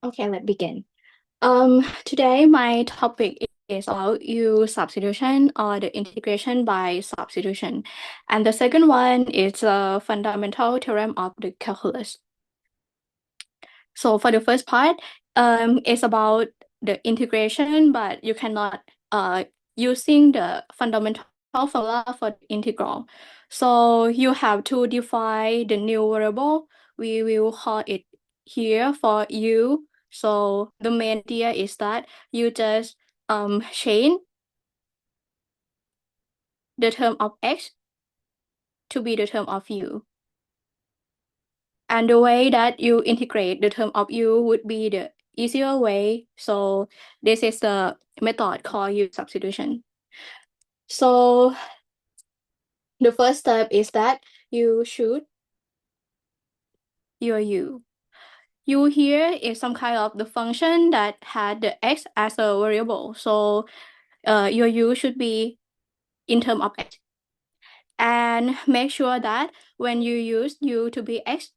Okay, let's begin. Today my topic is about U-substitution or the integration by substitution. And the second one is a fundamental theorem of the calculus. So for the first part, it's about the integration, but you cannot using the fundamental formula for the integral. So you have to define the new variable. We will call it here for u. So the main idea is that you just change the term of x to be the term of u. And the way that you integrate the term of u would be the easier way. So this is the method called U-substitution. So the first step is that you choose your u. U here is some kind of the function that had the x as a variable. So your u should be in terms of x. And make sure that when you use u to be x,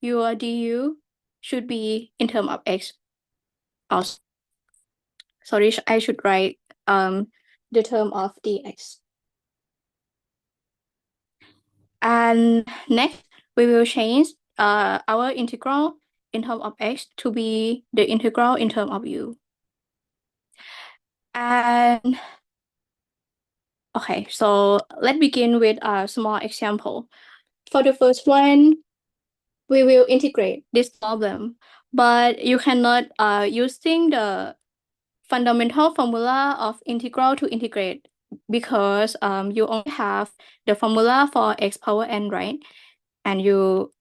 your du should be in terms of x also. Sorry, I should write the term of dx. And next, we will change our integral in terms of x to be the integral in terms of u. And okay, so let's begin with a small example. For the first one, we will integrate this problem, but you cannot using the fundamental formula of integral to integrate because you only have the formula for x power n, right? And you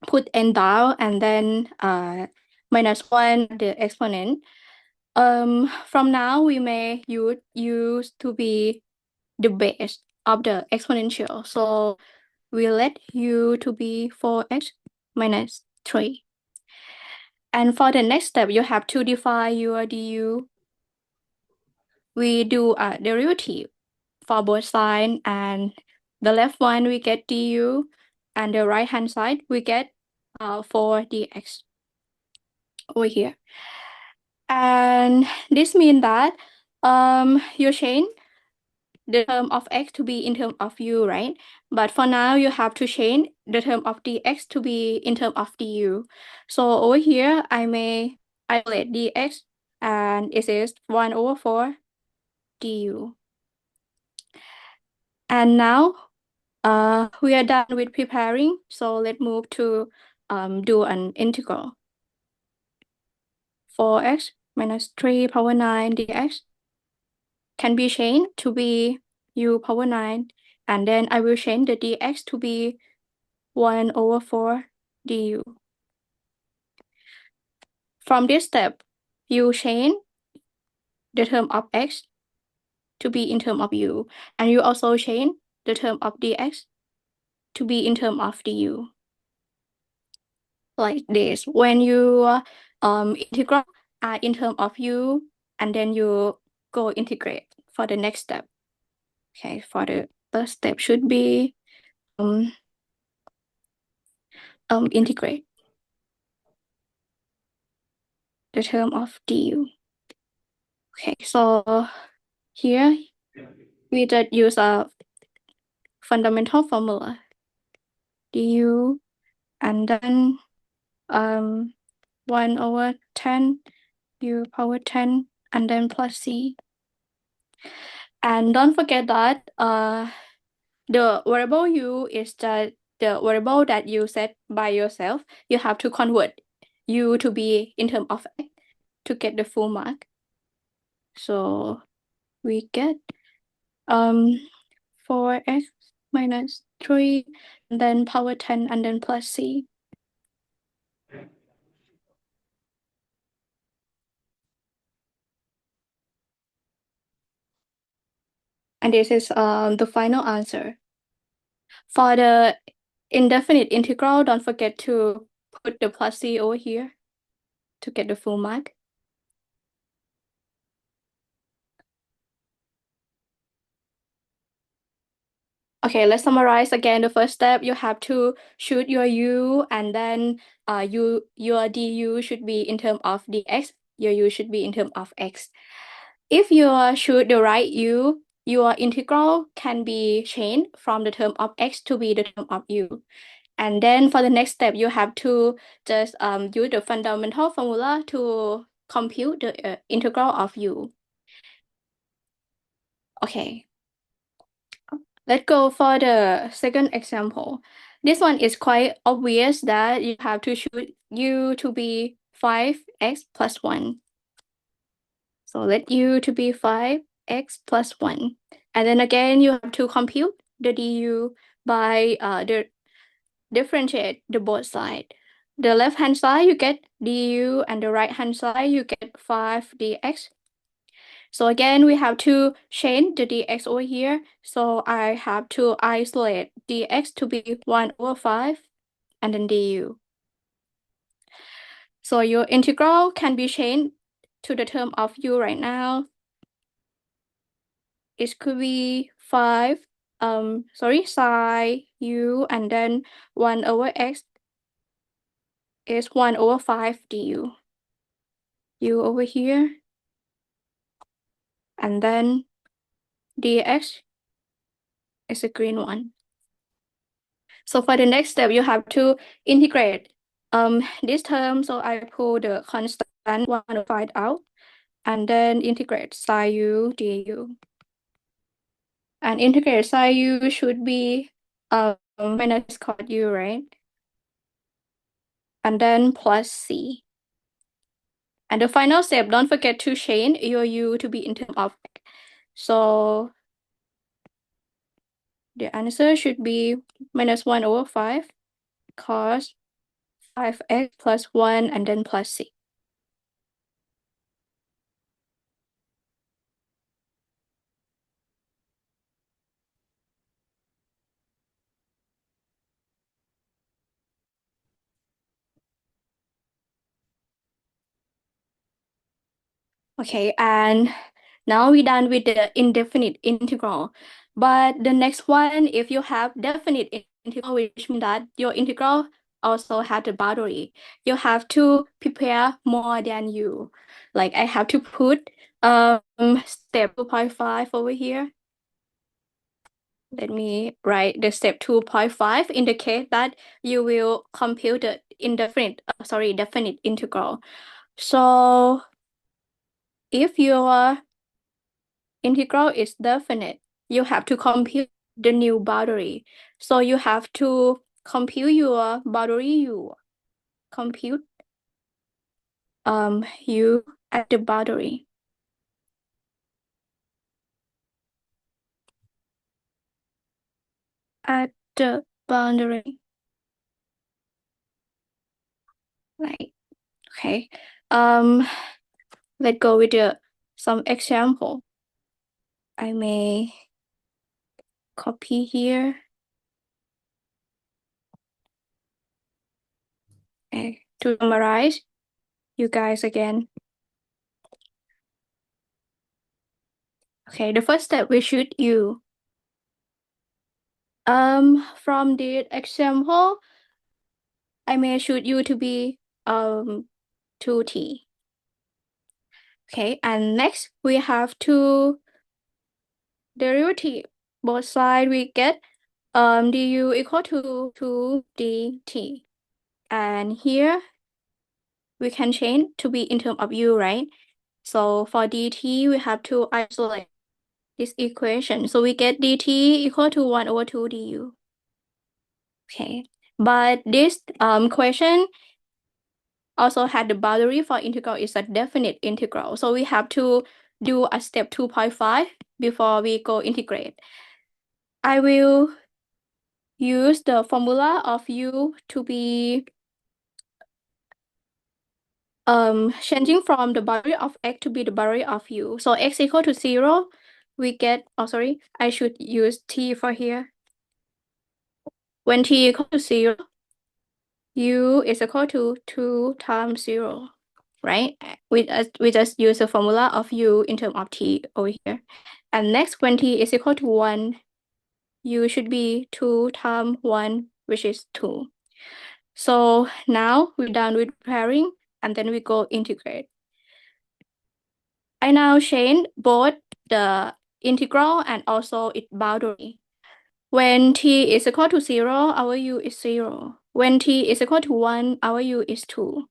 put n down and then -1 the exponent. From now we may use to be the base of the exponential. So we let u to be 4x minus 3. And for the next step, you have to define your du. We do a derivative for both sides, and the left one we get du, and the right hand side we get 4 dx over here. And this means that you change the term of x to be in term of u, right? But for now, you have to change the term of dx to be in term of du. So over here, I may isolate dx, and it is 1/4 du. And now, we are done with preparing. So let's move to do an integral. 4x minus 3 power 9 dx can be changed to be u power 9, and then I will change the dx to be 1/4 du. From this step, you change the term of x to be in term of u, and you also change the term of dx to be in term of du. Like this, when you integrate in term of u, and then you go integrate for the next step. Okay, for the first step should be integrate the term of du. Okay, so here we just use a fundamental formula du, and then 1/10 u power 10, and then plus c. And don't forget that the variable u is the variable that you set by yourself. You have to convert u to be in terms of x to get the full mark. So we get 4x minus 3, and then power 10, and then plus c. And this is the final answer. For the indefinite integral, don't forget to put the plus c over here to get the full mark. Okay, let's summarize again. The first step, you have to shoot your u, and then your du should be in terms of dx, your u should be in terms of x. If you shoot the right u, your integral can be changed from the term of x to be the term of u. And then for the next step, you have to just use the fundamental formula to compute the integral of u. Okay. Let's go for the second example. This one is quite obvious that you have to choose u to be 5x plus 1. So let u to be 5x plus 1. And then again, you have to compute the du by the differentiate the both side. The left-hand side, you get du, and the right-hand side, you get 5 dx. So again, we have to change the dx over here. So I have to isolate dx to be 1/5 and then du. So your integral can be changed to the term of u right now. It could be 5, sine u, and then 1/x is 1/5 du. U over here, and then dx is a green one. So for the next step, you have to integrate this term. So I pull the constant 1/5 out, and then integrate sine u du. And integrate sine u should be minus cos u, right? And then plus c. And the final step, don't forget to change your u to be in terms of x. So the answer should be minus 1/5 cos 5x plus 1 and then plus c. Okay, and now we're done with the indefinite integral. But the next one, if you have definite integral, which means that your integral also has a boundary, you have to prepare more than you. Like I have to put step 2.5 over here. Let me write the step 2.5 in the case that you will compute the definite integral. So if your integral is definite, you have to compute the new boundary. So you have to compute your boundary u. Compute u at the boundary. At the boundary. Right. Okay. Let's go with some example. I may copy here. Okay. To summarize, you guys again. Okay, the first step we should u. From the example, I may shoot u to be 2t. Okay, and next we have to derivative. Both sides we get du equal to 2 dt. And here we can change to be in terms of u, right? So for dt, we have to isolate this equation. So we get dt equal to 1/2 du. Okay, but this question also had the boundary for integral is a definite integral. So we have to do a step 2.5 before we go integrate. I will use the formula of u to be changing from the boundary of x to be the boundary of u. So x equal to 0, we get, I should use t for here. When t equal to 0, u is equal to 2 times 0, right? We just use the formula of u in terms of t over here. And next, when t is equal to 1, u should be 2 times 1, which is 2. So now we're done with preparing, and then we go integrate. I now change both the integral and also its boundary. When t is equal to 0, our u is 0. When t is equal to 1, our u is 2.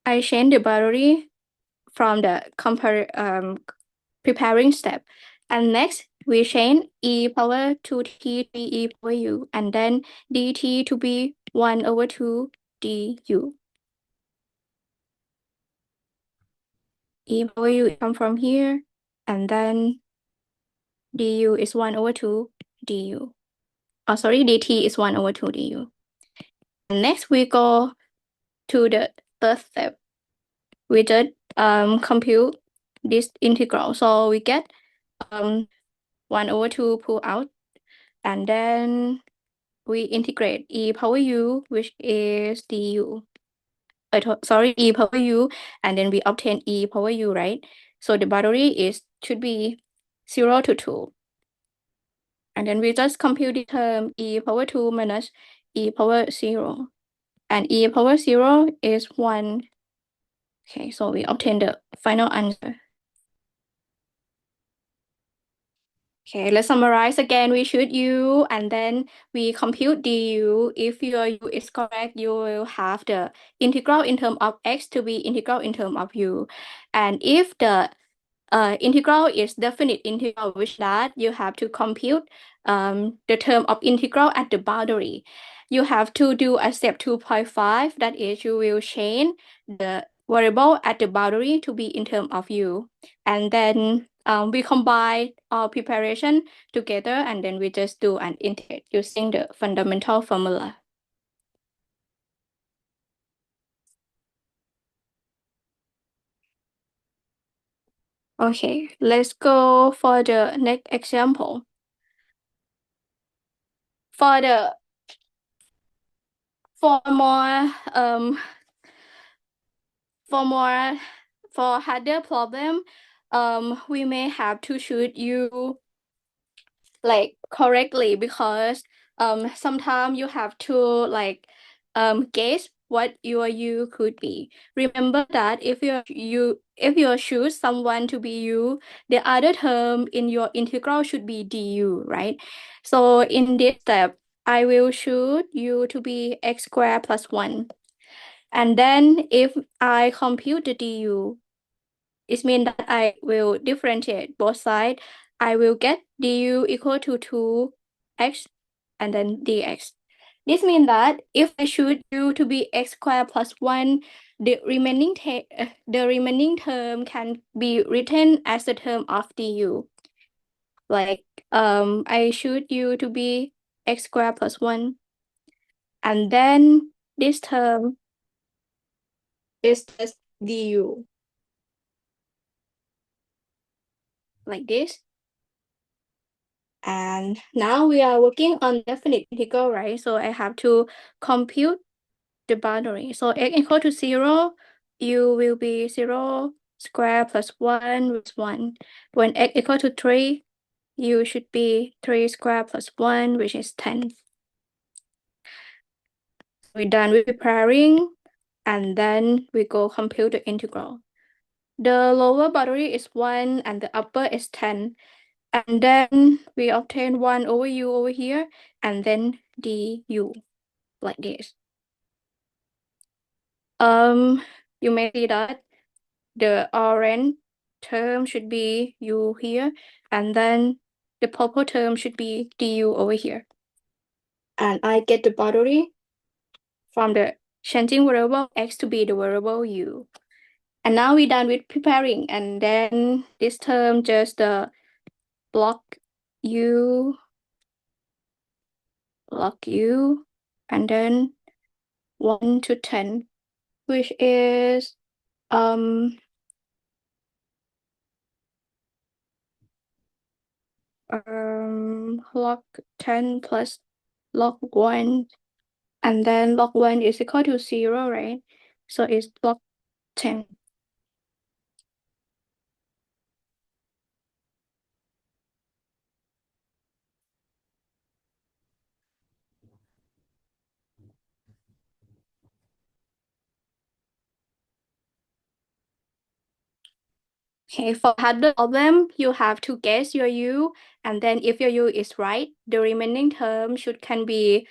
I change the boundary from the preparing step. And next, we change e power 2t to e power u, and then dt to be 1 over 2 du. E power u come from here, and then du is 1 over 2 du. Oh, sorry, dt is 1 over 2 du. And next, we go to the third step. We just compute this integral. So we get 1 over 2 pull out, and then we integrate e power u, which is du. Sorry, e power u, and then we obtain e power u, right? So the boundary should be 0 to 2. And then we just compute the term e power 2 minus e power 0. And e power 0 is 1. Okay, so we obtain the final answer. Okay, let's summarize again. We shoot u, and then we compute du. If your u is correct, you will have the integral in terms of x to be integral in terms of u. And if the integral is definite integral, which that you have to compute the term of integral at the boundary. You have to do a step 2.5, that is, you will change the variable at the boundary to be in terms of u. And then we combine our preparation together, and then we just do an integrate using the fundamental formula. Okay, let's go for the next example. For more for harder problem, we may have to choose u like correctly, because sometimes you have to like guess what your u could be. Remember that if you choose someone to be u, the other term in your integral should be du, right? So in this step, I will choose u to be x squared plus 1. And then if I compute the du, it means that I will differentiate both sides. I will get du equal to 2x and then dx. This means that if I choose u to be x squared plus 1, the remaining term can be written as a term of du. Like I choose u to be x squared plus 1, and then this term is just du, like this. And now we are working on definite integral, right? So I have to compute the boundary. So x equal to 0, u will be 0 square plus 1 with 1. When x equal to 3, u should be 3 square plus 1, which is 10. We're done with preparing, and then we go compute the integral. The lower boundary is 1 and the upper is 10. And then we obtain 1 over u over here, and then du, like this. You may see that the orange term should be u here, and then the purple term should be du over here. And I get the boundary from the changing variable x to be the variable u. And now we're done with preparing, and then this term just block u, and then 1 to 10, which is log 10 plus log 1, and then log 1 is equal to 0, right? So it's log 10. Okay, for harder problem, you have to guess your U, and then if your U is right, the remaining term should be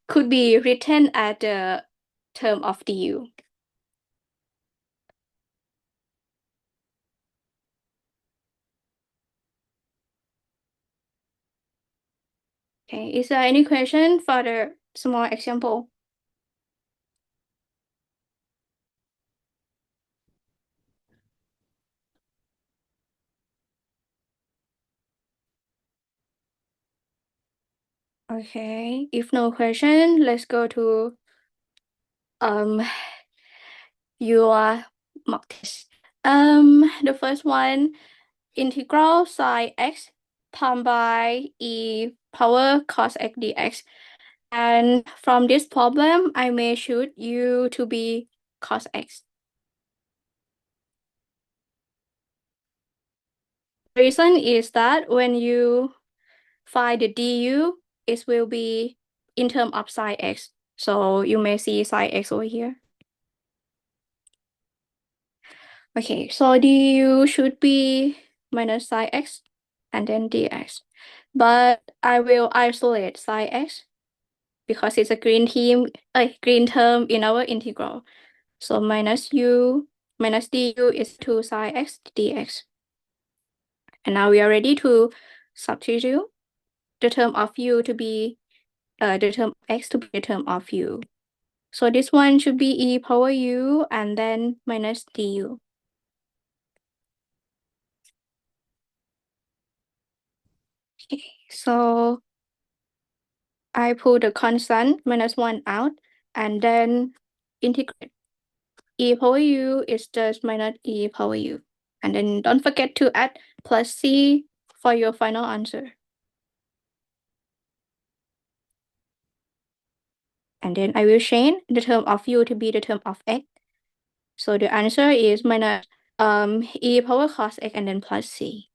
could be written as the term of the U. Okay, is there any question for the small example? Okay, if no question, let's go to um your mock test. The first one, integral sine x times by e power cos x dx. And from this problem, I may choose u to be cos x. The reason is that when you find the du, it will be in terms of sine x. So you may see sine x over here. Okay, so du should be minus sine x and then dx. But I will isolate sine x because it's a green term in our integral. So minus du is 2 sine x dx. And now we are ready to substitute the term of u to be the term x to be the term of u. So this one should be e power u and then minus du. Okay, so I pull the constant minus 1 out and then integrate. E power u is just minus e power u. And then don't forget to add plus c for your final answer. And then I will change the term of u to be the term of x. So the answer is minus e power cos x and then plus c.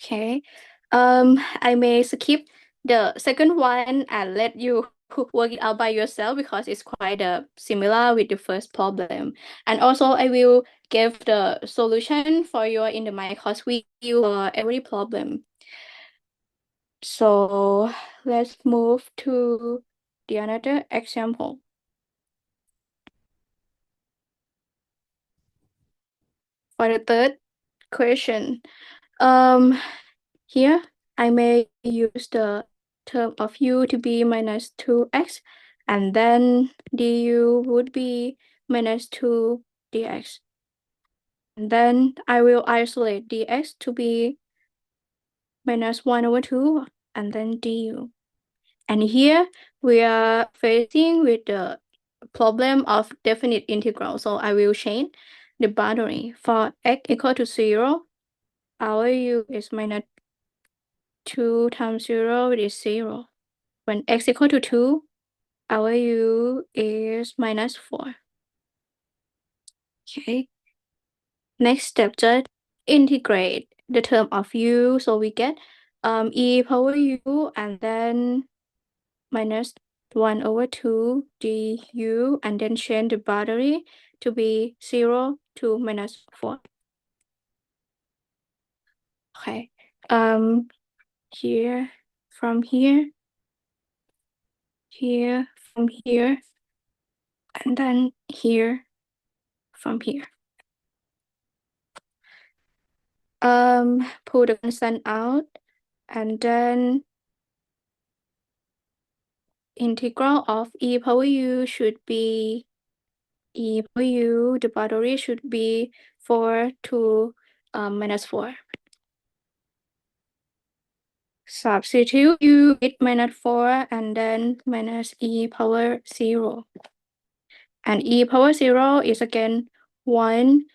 Okay. I may skip the second one and let you work it out by yourself because it's quite similar with the first problem. And also I will give the solution for you in the MyCourseView for every problem. So let's move to the another example. For the third question, here I may use the term of u to be minus 2x, and then du would be minus 2 dx. And then I will isolate dx to be minus 1 over 2, and then du. And here we are facing with the problem of definite integral. So I will change the boundary. For x equal to 0, our u is minus 2 times 0 is 0. When x equal to 2, our u is minus 4. Okay. Next step, just integrate the term of u. So we get e power u and then minus 1 over 2 du and then change the boundary to be 0 to minus 4. Okay. Here, from here, here, from here, and then here, from here. Pull the constant out and then integral of e power u should be e power u, the boundary should be 4 to minus 4. Substitute u with minus 4 and then minus e power 0. And e power 0 is again 1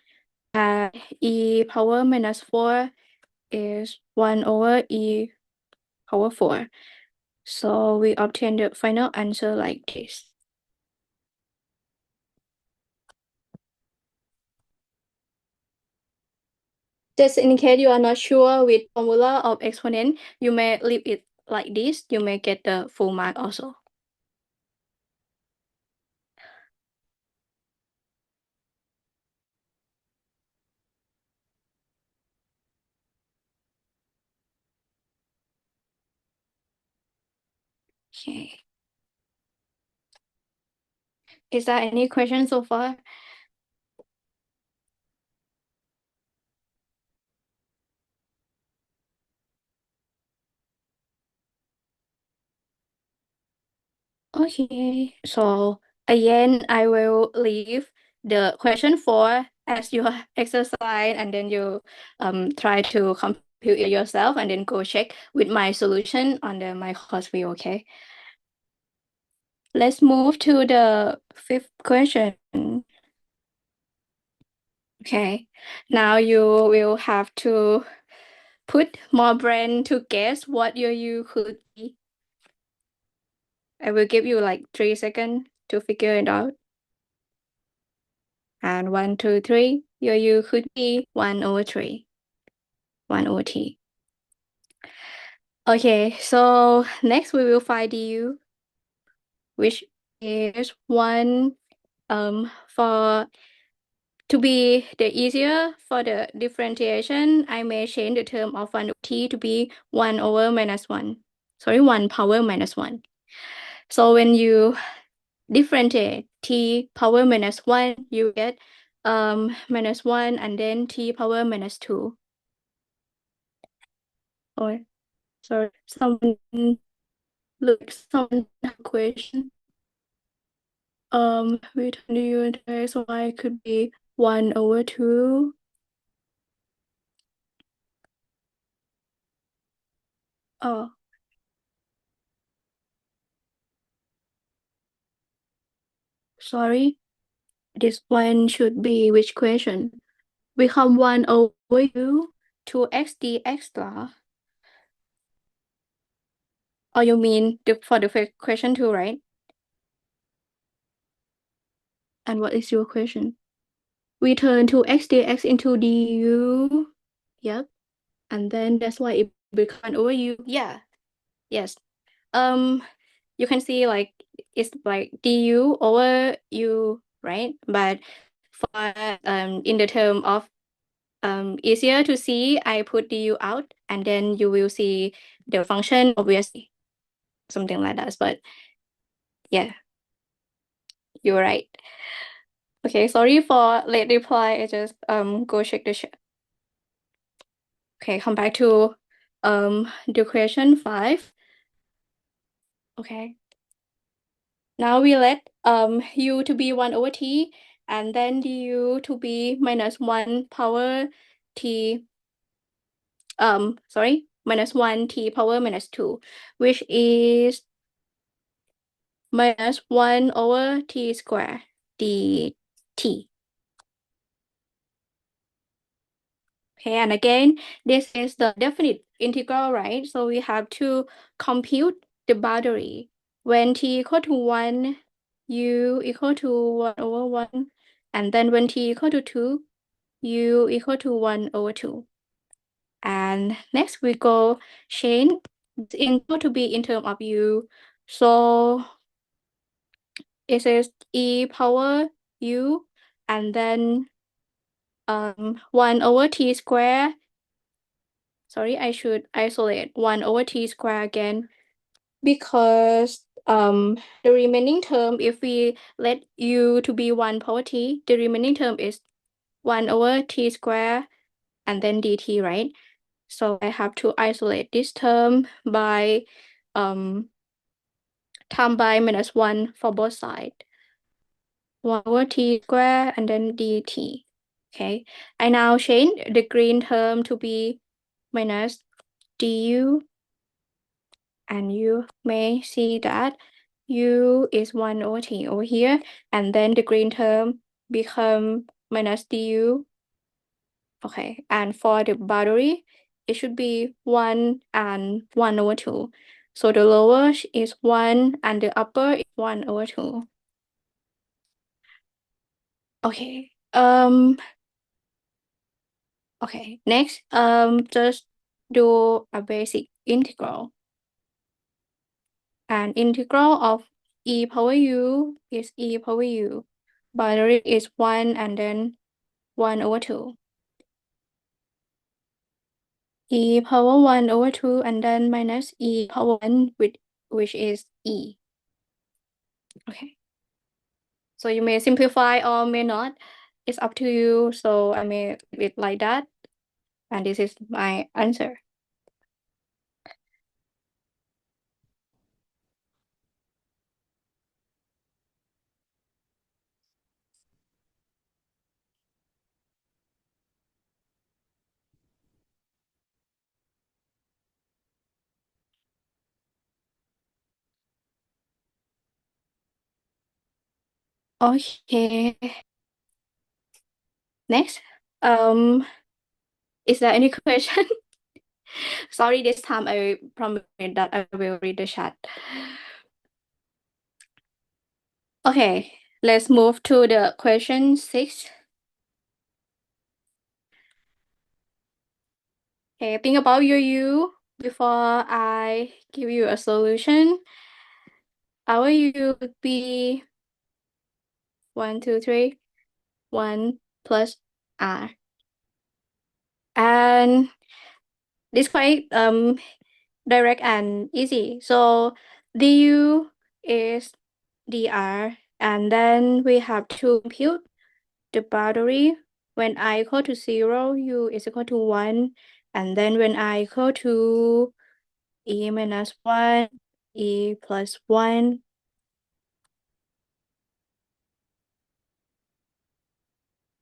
and e power minus 4 is 1 over e power 4. So we obtain the final answer like this. Just in case you are not sure with formula of exponent, you may leave it like this. You may get the full mark also. Okay. Is there any question so far? Okay, so again, I will leave the question 4 as your exercise, and then you try to compute it yourself and then go check with my solution on the MyCourseView, okay? Let's move to the 5th question. Okay, now you will have to put more brain to guess what your U could be. I will give you like 3 seconds to figure it out. And 1, 2, 3, your U could be 1/3, 1/t. Okay, so next we will find du, which is 1 for to be the easier for the differentiation, I may change the term of 1/t to be 1/-1. Sorry, 1 power minus 1. So when you differentiate t power minus 1, you get minus 1 and then t power minus 2. Or sorry, someone someone have a question. With the unit so I could be 1/2. Oh, sorry. This one should be which question? Become 1/u to x dx star. Or you mean for the question 2, right? And what is your question? We turn to x dx into du. Yep. And then that's why it becomes over u. Yeah. Yes. You can see like it's like du over u, right? But for in the term of easier to see, I put du out, and then you will see the function, obviously, something like that. But yeah, you're right. Okay, sorry for late reply. I just go check the chat. Okay, come back to the question 5. Okay. Now we let u to be 1/t, and then du to be minus 1 power t, sorry, minus 1 t power minus 2, which is minus 1/t square dt. Okay, and again, this is the definite integral, right? So we have to compute the boundary. When t equal to 1, u equal to 1/1, and then when t equal to 2, u equal to 1/2. And next we go change this integral to be in terms of u. So it is e power u, and then 1/t square. Sorry, I should isolate 1/t square again, because the remaining term, if we let u to be 1 power t, the remaining term is 1/t square and then dt, right? So I have to isolate this term by time by minus 1 for both sides. 1/t square and then dt. Okay, I now change the green term to be minus du, and you may see that u is 1/t over here, and then the green term become minus du. Okay, and for the boundary, it should be 1 and 1/2. So the lower is 1 and the upper is 1/2. Okay. Okay, next, just do a basic integral. An integral of e power u is e power u. Boundary is 1 and then 1 over 2. E power 1 over 2 and then minus e power 1, which is e. Okay. So you may simplify or may not. It's up to you. So I may leave it like that. And this is my answer. Okay. Next. Is there any question? Sorry, this time I promise that I will read the chat. Okay, let's move to the question 6. Okay, think about your U before I give you a solution. Our U would be 1, 2, 3, 1 plus R. And this quite direct and easy. So du is dr, and then we have to compute the boundary. When I equal to 0, u is equal to 1, and then when I equal to e minus 1, e plus 1,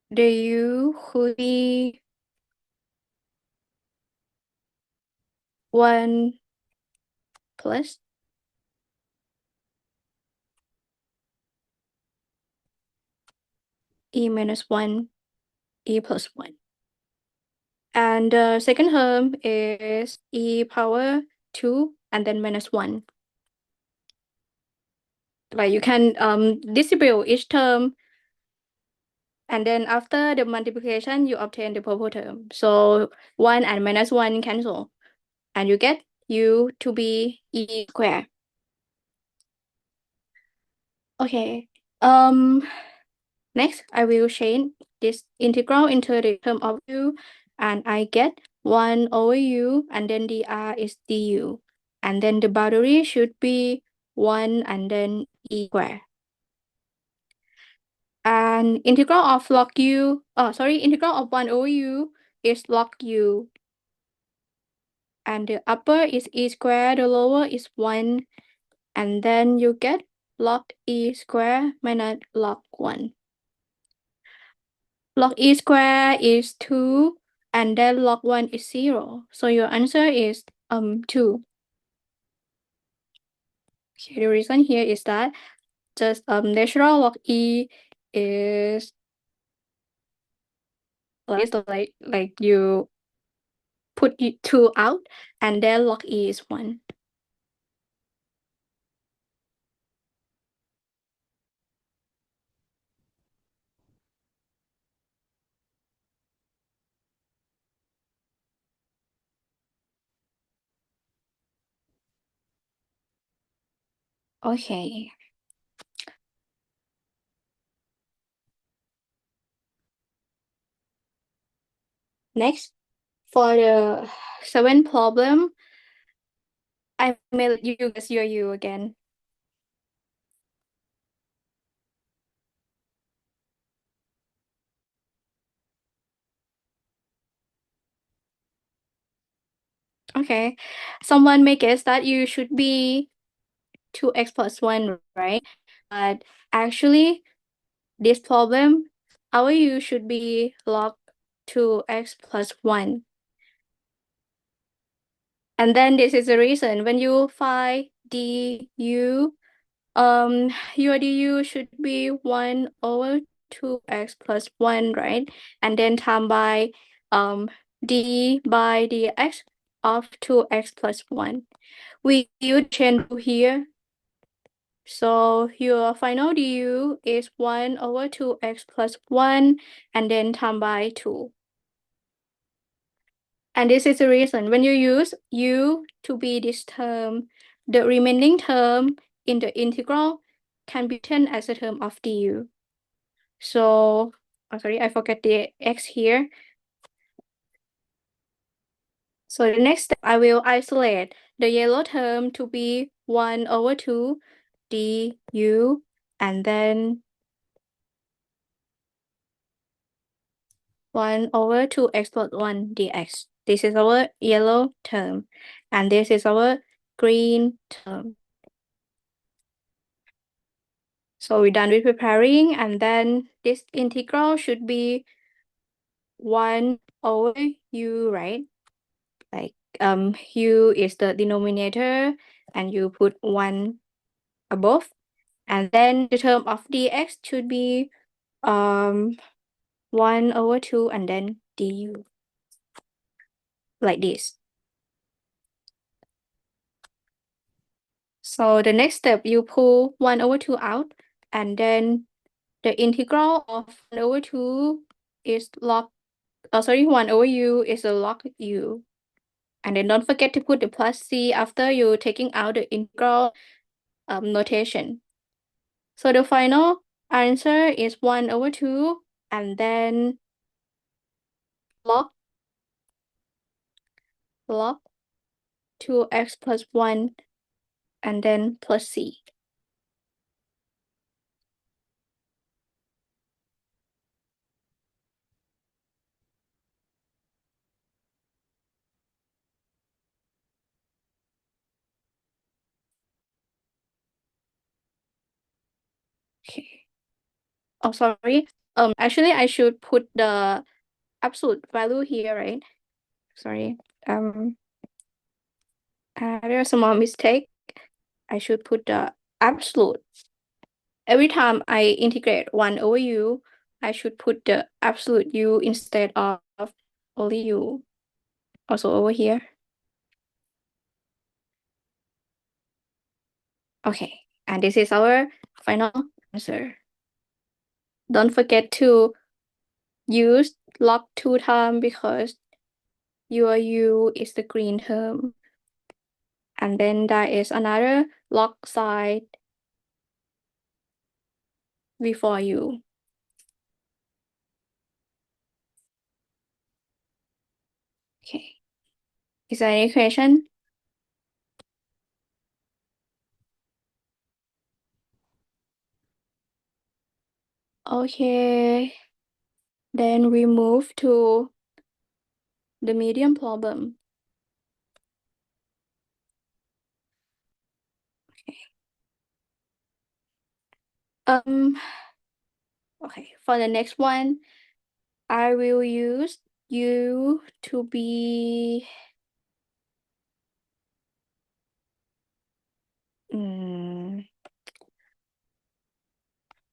the u could be 1 plus e minus 1, e plus 1. And the second term is e power 2 and then minus 1. Like you can distribute each term, and then after the multiplication, you obtain the purple term. So 1 and minus 1 cancel, and you get u to be e squared. Okay. Next, I will change this integral into the term of u, and I get 1 over u, and then dr is du. And then the boundary should be 1 and then e squared. And integral of log u, integral of 1 over u is log u. And the upper is e squared, the lower is 1. And then you get log e squared minus log 1. Log e squared is 2, and then log 1 is 0. So your answer is 2. Okay, the reason here is that just natural log e is like you put 2 out, and then log e is 1. Okay. Next, for the 7th problem, I may let you guess your U again. Okay. Someone may guess that you should be 2x plus 1, right? But actually, this problem, our U should be log 2x plus 1. And then this is the reason when you find du, your du should be 1 over 2x plus 1, right? And then times by d by dx of 2x plus 1. We use chain rule here. So your final du is 1 over 2x plus 1, and then times by 2. And this is the reason when you use u to be this term, the remaining term in the integral can be written as a term of du. So, sorry, I forget the x here. So the next step, I will isolate the yellow term to be 1 over 2 du, and then 1 over 2x plus 1 dx. This is our yellow term, and this is our green term. So we're done with preparing, and then this integral should be 1 over u, right? Like u is the denominator, and you put 1 above, and then the term of dx should be 1 over 2 and then du, like this. So the next step, you pull 1 over 2 out, and then the integral of 1 over 2 is log, 1 over u is a log u. And then don't forget to put the plus c after you taking out the integral notation. So the final answer is 1 over 2, and then log 2x plus 1, and then plus c. Okay. Oh, sorry. Actually, I should put the absolute value here, right? Sorry. There's a small mistake. I should put the absolute. Every time I integrate 1 over u, I should put the absolute u instead of only u. Also over here. Okay, and this is our final answer. Don't forget to use log 2 term because your u is the green term. And then there is another log side before u. Okay. Is there any question? Okay. Then we move to the medium problem. Okay. Okay, for the next one, I will use u to be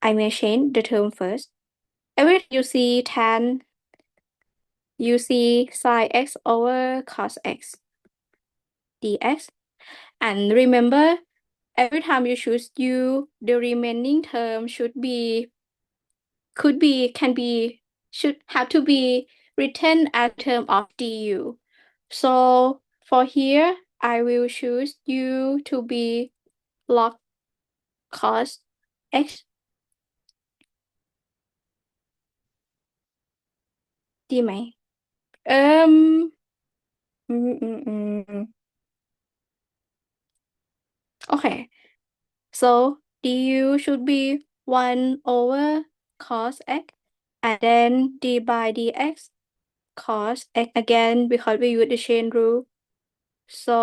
I may change the term first. Every time you see tan, you see sine x over cos x dx. And remember, every time you choose u, the remaining term should have to be written as term of du. So for here, I will choose u to be log cos x ดีไหมเอิ่มอืมอืมอืม Okay, so du should be 1 over cos x, and then d by dx cos x again because we use the chain rule. So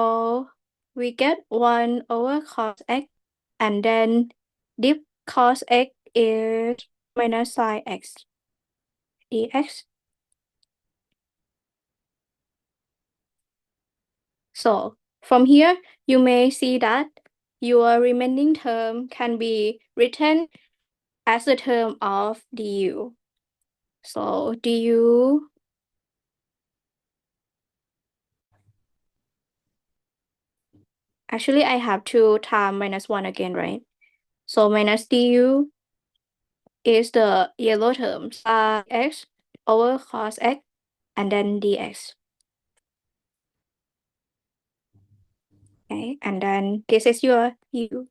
we get 1 over cos x, and then dip cos x is minus sine x dx. So from here, you may see that your remaining term can be written as a term of du. So du actually I have to time minus 1 again, right? So minus du is the yellow term sine x over cos x and then dx. Okay, and then this is your U.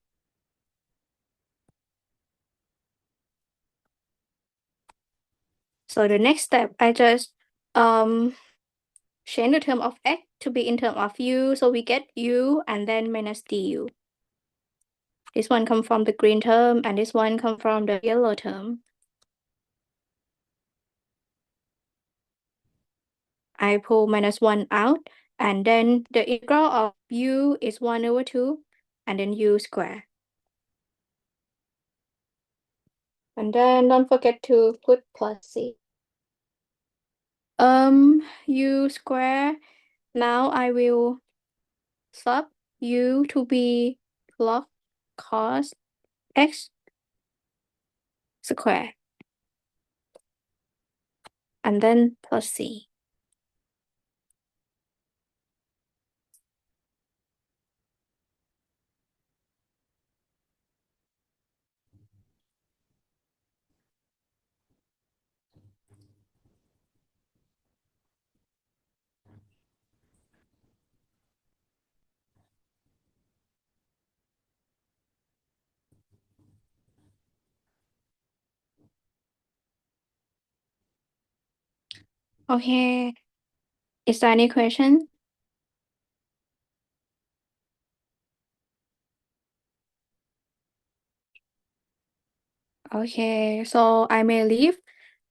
So the next step, I just change the term of x to be in term of u, so we get u and then minus du. This one come from the green term, and this one come from the yellow term. I pull minus 1 out, and then the integral of u is 1 over 2, and then u square. And then don't forget to put plus c. U square, now I will sub u to be log cos x square, and then plus c. Okay, is there any question? Okay, so I may leave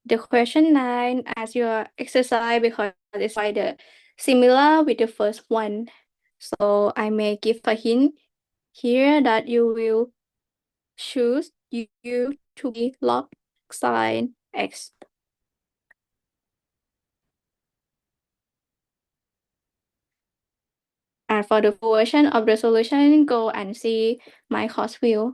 the question 9 as your exercise because it's like the similar with the first one. So I may give a hint here that you will choose u to be log sin x. And for the full version of the solution, go and see MyCourseView.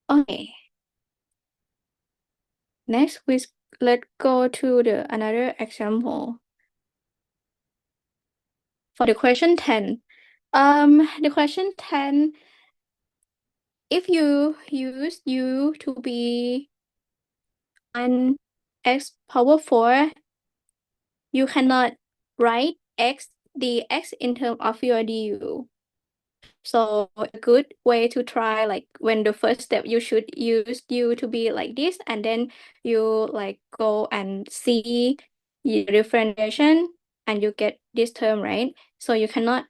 Okay. Next, let's go to the another example. For the question 10, the question 10, if you use u to be 1 x power 4, you cannot write the x in terms of your du. So a good way to try, like when the first step, you should use u to be like this, and then you like go and see the differentiation, and you get this term, right? So you cannot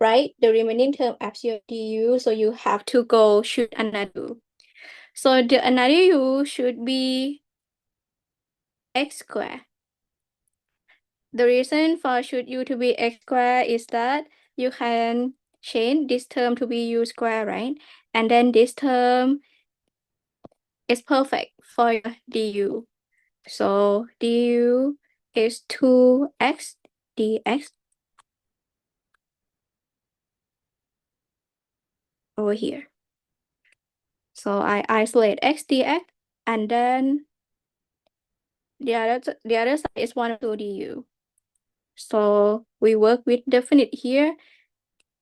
write the remaining term as your du, so you have to go shoot another u. So the another u should be x squared. The reason for should u to be x squared is that you can change this term to be u squared, right? And then this term is perfect for your du. So du is 2x dx over here. So I isolate x dx, and then the other side is 1 over 2 du. So we work with definite here.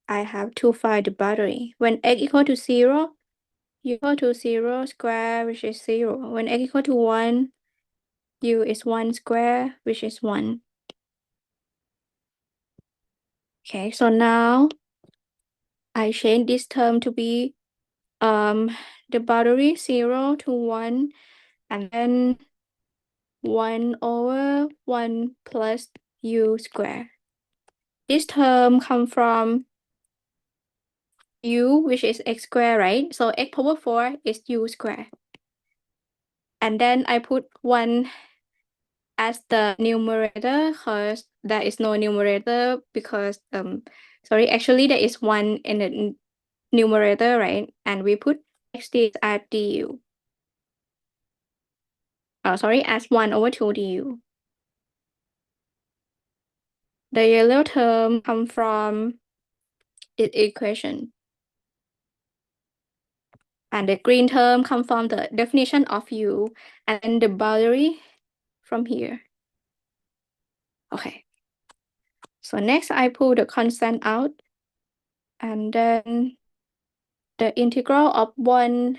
I have to find the boundary. When x equal to 0, u equal to 0 square, which is 0. When x equal to 1, u is 1 square, which is 1. Okay, so now I change this term to be the boundary 0 to 1, and then 1 over 1 plus u square. This term comes from u, which is x squared, right? So x power 4 is u squared. And then I put 1 as the numerator because there is no numerator because, sorry, actually there is 1 in the numerator, right? And we put x as du. Oh, sorry, as 1 over 2 du. The yellow term come from this equation. And the green term come from the definition of u, and the boundary from here. Okay. So next I pull the constant out, and then the integral of 1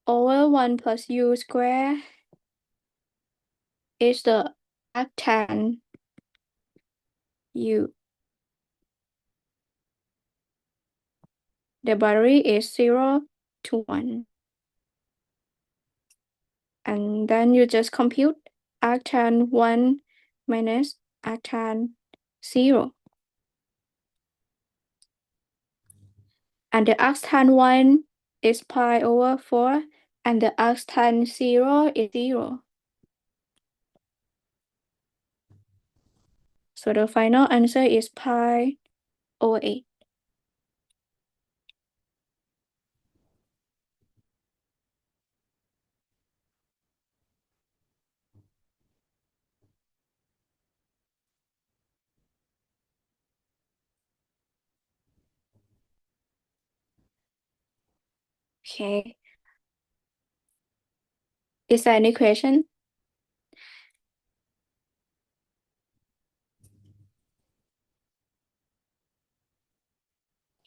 over 1 plus u square is the arctan U. The boundary is 0 to 1. And then you just compute arctan 1 minus arctan 0. And the arctan 1 is pi over 4, and the arctan 0 is 0. So the final answer is pi over 8. Okay. Is there any question?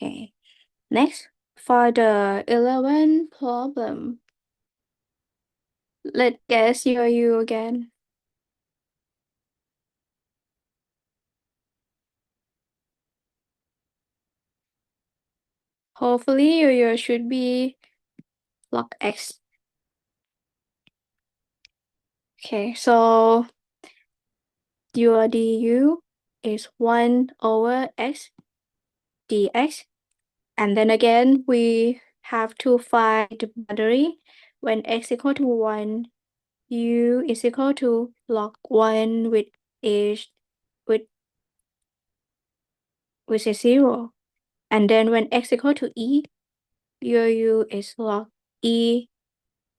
Okay. Next, for the 11th problem, let's guess your U again. Hopefully your should be log x. Okay, so your du is 1 over x dx. And then again, we have to find the boundary when x equal to 1, u is equal to log 1 with is which is 0. And then when x equal to e, your u is log e,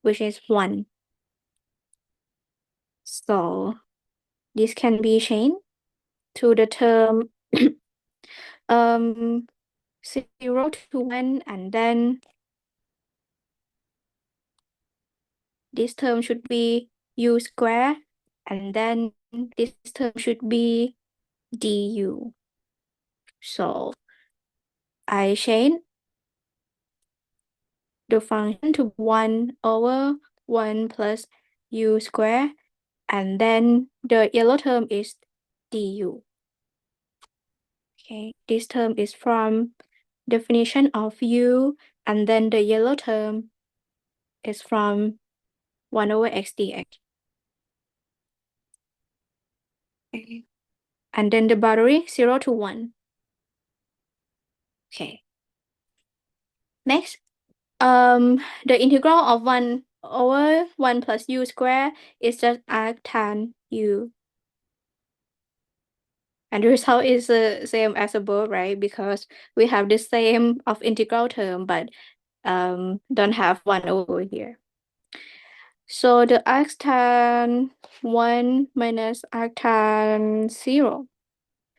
which is 1. So this can be changed to the term 0 to 1, and then this term should be u square, and then this term should be du. So I change the function to 1 over 1 plus u square, and then the yellow term is du. Okay, this term is from definition of u, and then the yellow term is from 1 over x dx. Okay. And then the boundary 0 to 1. Okay. Next, the integral of 1 over 1 plus u square is just arctan u. And the result is the same as above, right? Because we have the same of integral term, but don't have 1 over here. So the arctan 1 minus arctan 0.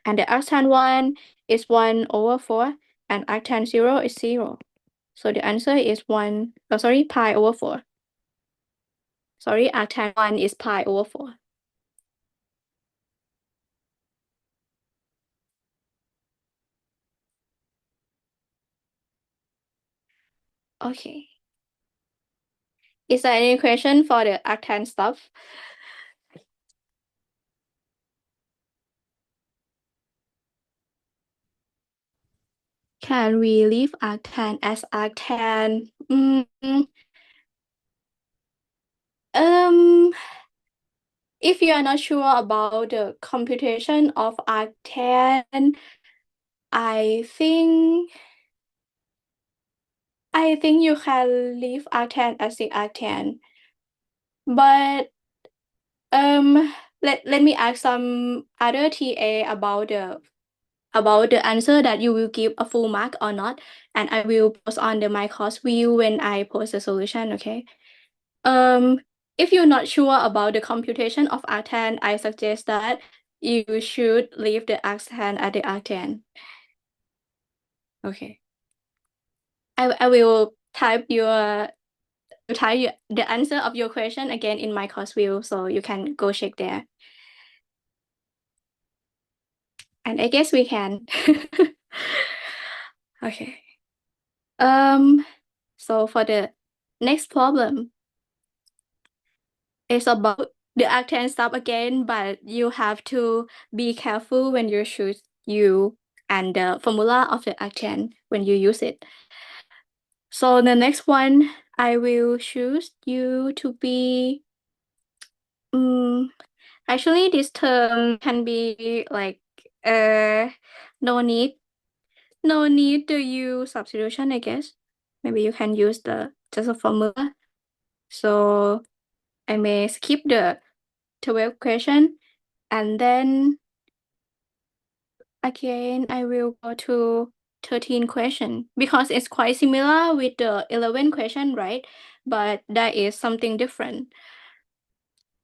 And the arctan 1 is 1 over 4, and arctan 0 is 0. So the answer is pi over 4. Sorry, arctan 1 is pi over 4. Okay. Is there any question for the arctan stuff? Can we leave arctan as arctan? If you are not sure about the computation of arctan, I think you can leave arctan as the arctan. But let me ask some other TA about the answer that you will give a full mark or not, and I will post on the MyCourseView when I post the solution, okay? If you're not sure about the computation of arctan, I suggest that you should leave the arctan at the arctan. Okay. I will type the answer of your question again in MyCourseView, so you can go check there. And I guess we can. Okay. So for the next problem, it's about the arctan stop again, but you have to be careful when you choose U and the formula of the arctan when you use it. So the next one, I will choose U to be, actually this term can be like, no need, to use substitution, I guess. Maybe you can use just a formula. So I may skip the 12 question, and then again I will go to 13 question because it's quite similar with the 11 question, right? But that is something different.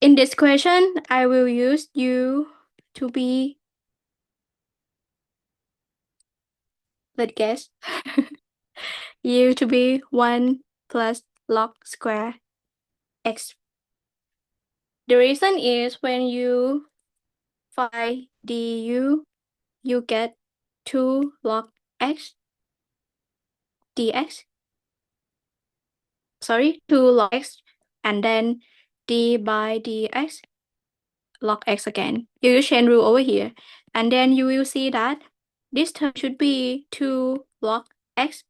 In this question, I will use U to be, let's guess, U to be 1 plus log square x. The reason is when you find du, you get 2 log x dx. Sorry, 2 log x, and then d by dx log x again. You use chain rule over here, and then you will see that this term should be 2 log x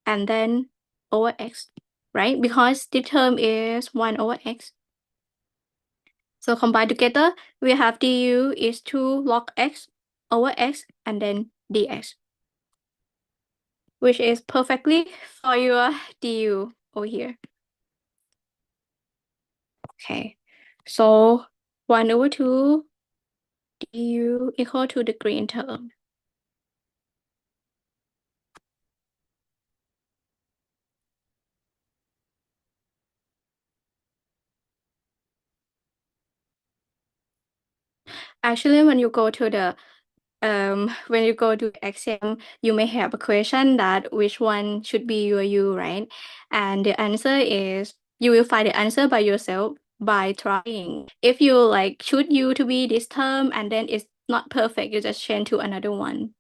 and then over x, right? Because the term is 1 over x. So combined together, we have du is 2 log x over x and then dx, which is perfectly for your du over here. Okay, so 1 over 2 du equal to the green term. Actually, when you go to the when you go to exam, you may have a question that which one should be your U, right? And the answer is you will find the answer by yourself by trying. If you like choose U to be this term and then it's not perfect, you just change to another one.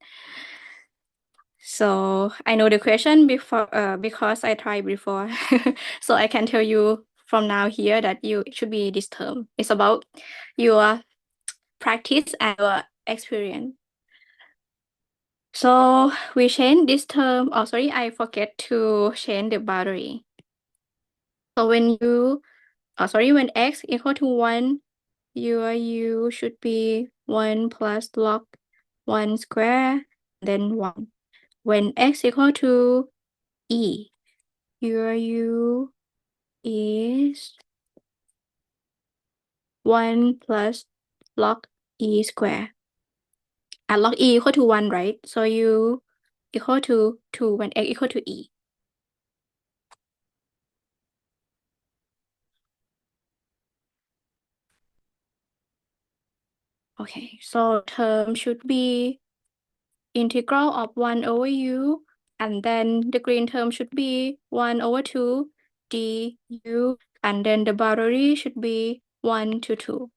So I know the question before because I tried before. So I can tell you from now here that you should be this term. It's about your practice and your experience. So we change this term. Oh, sorry, I forget to change the boundary. So when when x equal to 1, your u should be 1 plus log 1 square, then 1. When x equal to e, your u is 1 plus log e square. And log e equal to 1, right? So u equal to 2 when x equal to e. Okay, so term should be integral of 1 over u, and then the green term should be 1 over 2 du, and then the boundary should be 1 to 2.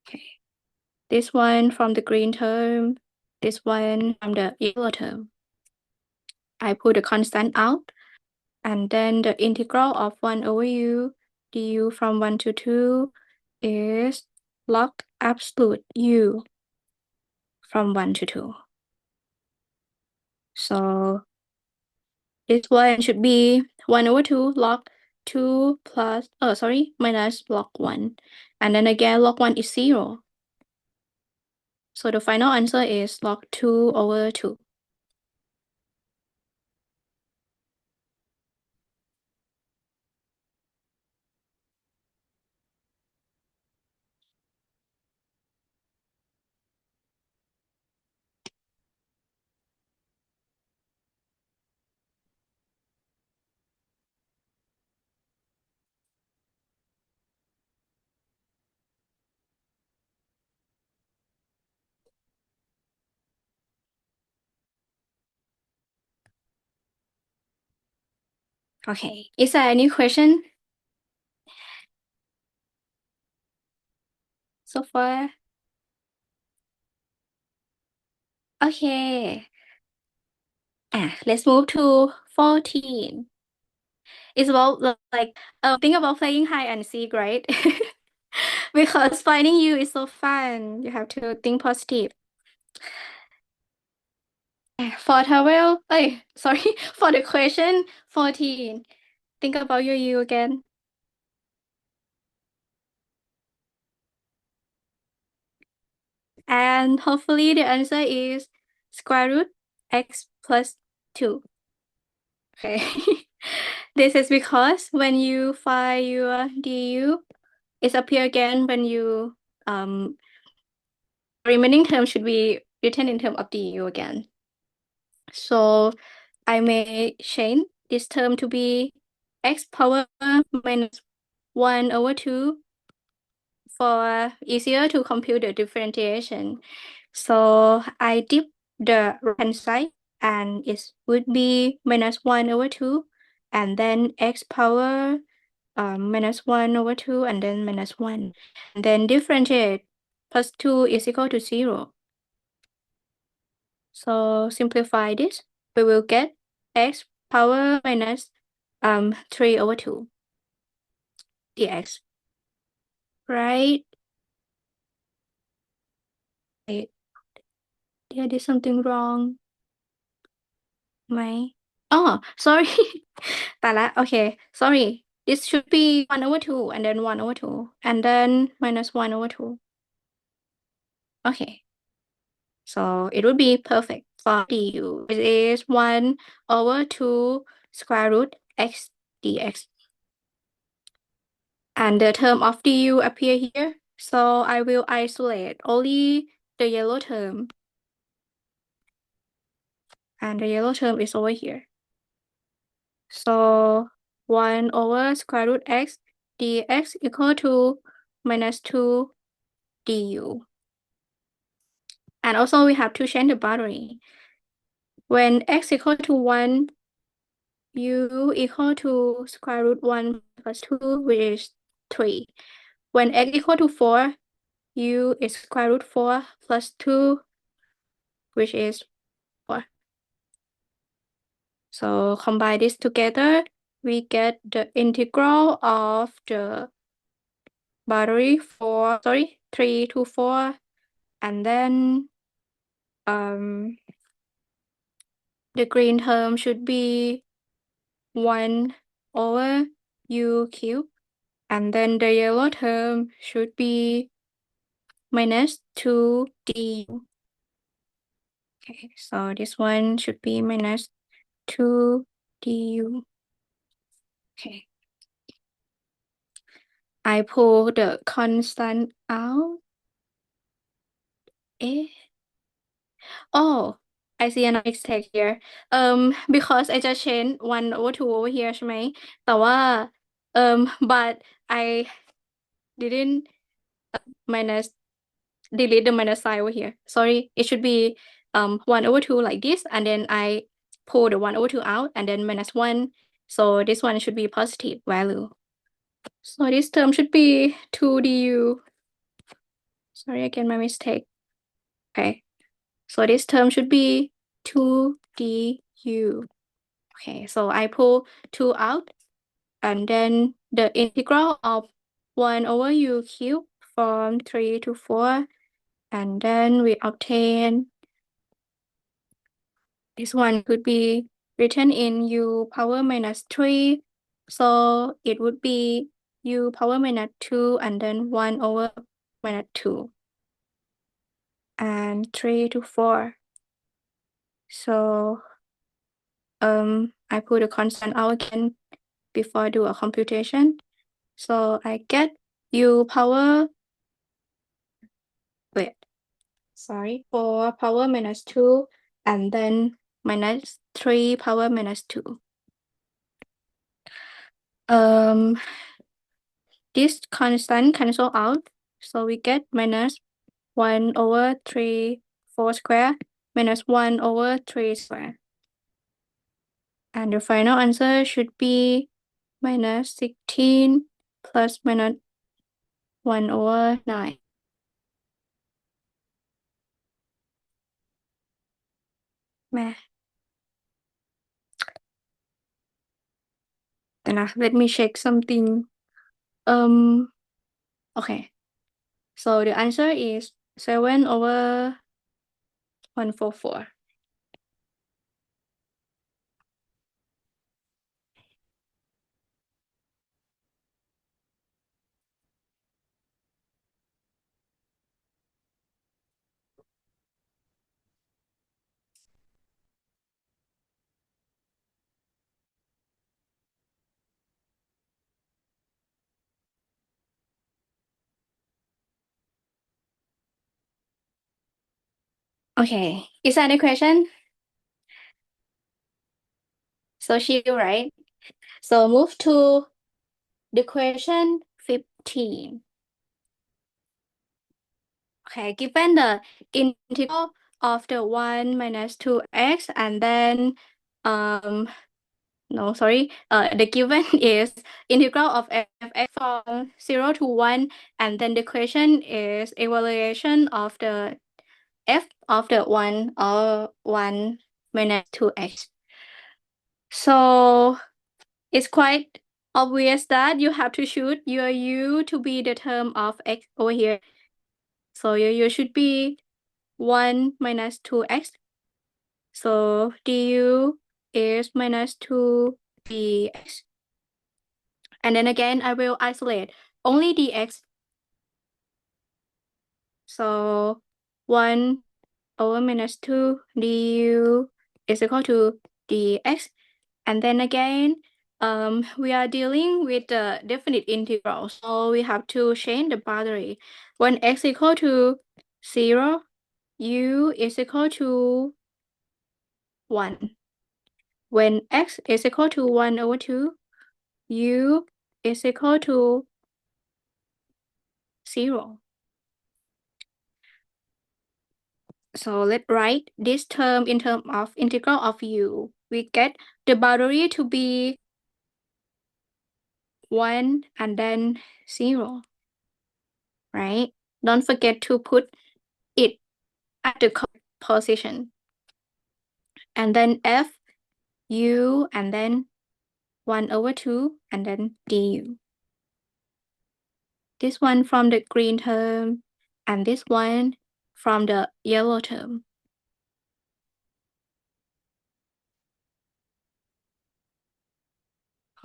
Okay, this one from the green term, this one from the yellow term. I put a constant out, and then the integral of 1 over u du from 1 to 2 is log absolute u from 1 to 2. So this one should be 1 over 2 log 2 plus, minus log 1. And then again, log 1 is 0. So the final answer is log 2 over 2. Okay, is there any question so far? Okay. Let's move to 14. It's about like think about playing hide and seek, right? because finding you is so fun. You have to think positive. For travel, sorry, for the question 14, think about your you again. And hopefully the answer is square root x plus 2. Okay. This is because when you find your du, it appear again when you remaining term should be written in term of du again. So I may change this term to be x power minus 1 over 2 for easier to compute the differentiation. So I dip the right-hand side and it would be minus 1 over 2 and then x power minus 1 over 2 and then minus 1. And then differentiate plus 2 is equal to 0. So simplify this, we will get x power minus 3 over 2 dx. Right? Wait, did I do something wrong? My oh, sorry. ตายละ okay, sorry. This should be 1 over 2 and then 1 over 2 and then minus 1 over 2. Okay. So it would be perfect for du. It is 1 over 2 square root x dx. And the term of du appear here. So I will isolate only the yellow term. And the yellow term is over here. So 1 over square root x dx equal to minus 2 du. And also we have to change the boundary. When x equal to 1, u equal to square root 1 plus 2, which is 3. When x equal to 4, u is square root 4 plus 2, which is 4. So combine this together, we get the integral of the boundary 3 to 4, and then the green term should be 1 over u cubed, and then the yellow term should be minus 2 du. Okay, so this one should be minus 2 du. Okay. I pull the constant out. Oh, I see another mistake here. Because I just changed 1 over 2 over here ใช่ไหม แต่ว่า but I didn't minus delete the minus sign over here. Sorry, it should be 1 over 2 like this, and then I pull the 1 over 2 out, and then minus 1. So this one should be positive value. So this term should be 2 du. Sorry again, my mistake. Okay. So this term should be 2 du. Okay, so I pull 2 out, and then the integral of 1 over u cubed from 3 to 4, and then we obtain this one could be written in u power minus 3, so it would be u power minus 2 and then 1 over minus 2 and 3 to 4. So I put a constant out again before I do a computation. So I get u power, wait, sorry, 4 power minus 2 and then minus 3 power minus 2. This constant cancel out, so we get minus 1 over 3 4 square minus 1 over 3 square. And the final answer should be minus 16 plus minus 1 over 9. Then let me check something. Okay. So the answer is 7/144. Okay, is that the question? So she right? So move to the question 15. Okay, given the integral of the 1 minus 2x and then no, sorry, the given is integral of fx from 0 to 1, and then the question is evaluation of the f of the 1 or 1 minus 2x. So it's quite obvious that you have to choose your u to be the term of x over here. So your u should be 1 minus 2x. So du is minus 2dx. And then again, I will isolate only dx. So 1 over minus 2 du is equal to dx. And then again, we are dealing with the definite integral. So we have to change the boundary. When x equal to 0, u is equal to 1. When x is equal to 1 over 2, u is equal to 0. So let's write this term in terms of integral of u. We get the boundary to be 1 and then 0, right? Don't forget to put it at the correct position. And then f, u, and then 1 over 2, and then du. This one from the green term, and this one from the yellow term.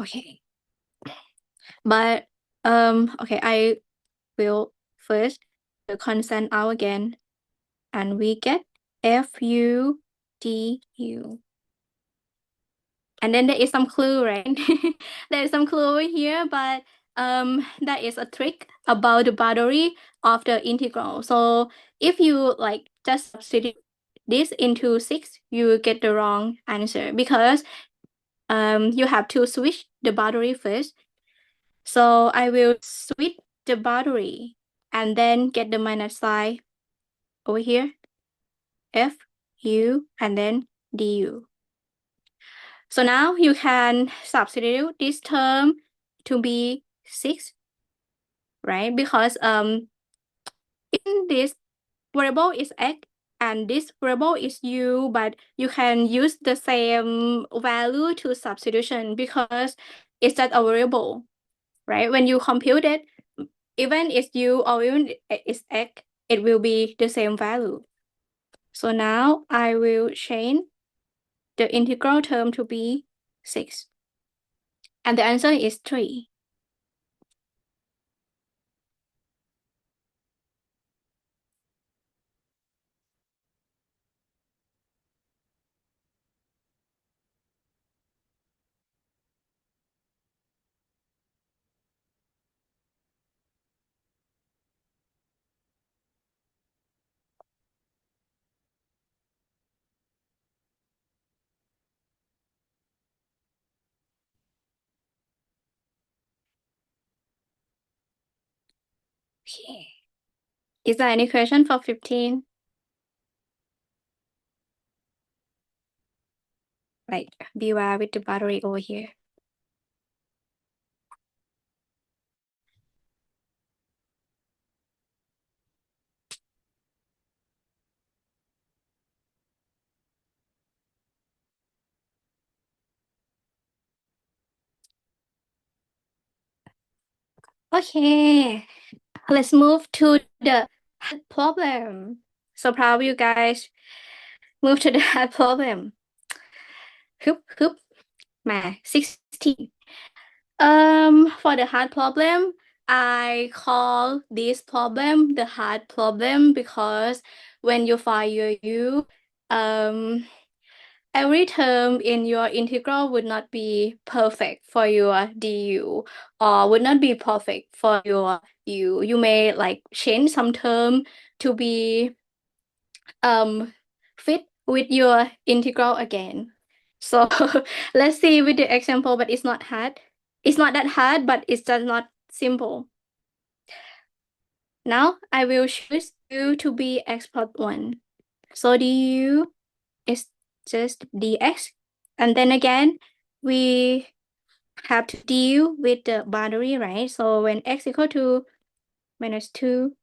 Okay. But okay, I will first the constant out again, and we get fu du. And then there is some clue, right? There is some clue over here, but that is a trick about the boundary of the integral. So if you like just substitute this into 6, you get the wrong answer because you have to switch the boundary first. So I will switch the boundary and then get the minus sign over here, f, u, and then du. So now you can substitute this term to be 6, right? Because in this variable is x and this variable is u, but you can use the same value to substitution because it's just a variable, right? When you compute it, even it's u or even it's x, it will be the same value. So now I will change the integral term to be 6. And the answer is 3. Okay. Is there any question for 15? Like, beware with the battery over here. Okay. let's move to the hard problem. So proud of you guys. Move to the hard problem. Hoop. 16. For the hard problem, I call this problem the hard problem because when you find your U, every term in your integral would not be perfect for your du or would not be perfect for your u. You may like change some term to be fit with your integral again. So let's see with the example, but it's not hard. It's not that hard, but it's just not simple. Now I will choose u to be x plus 1. So du is just dx. And then again, we have to deal with the boundary, right? So when x equal to minus 2,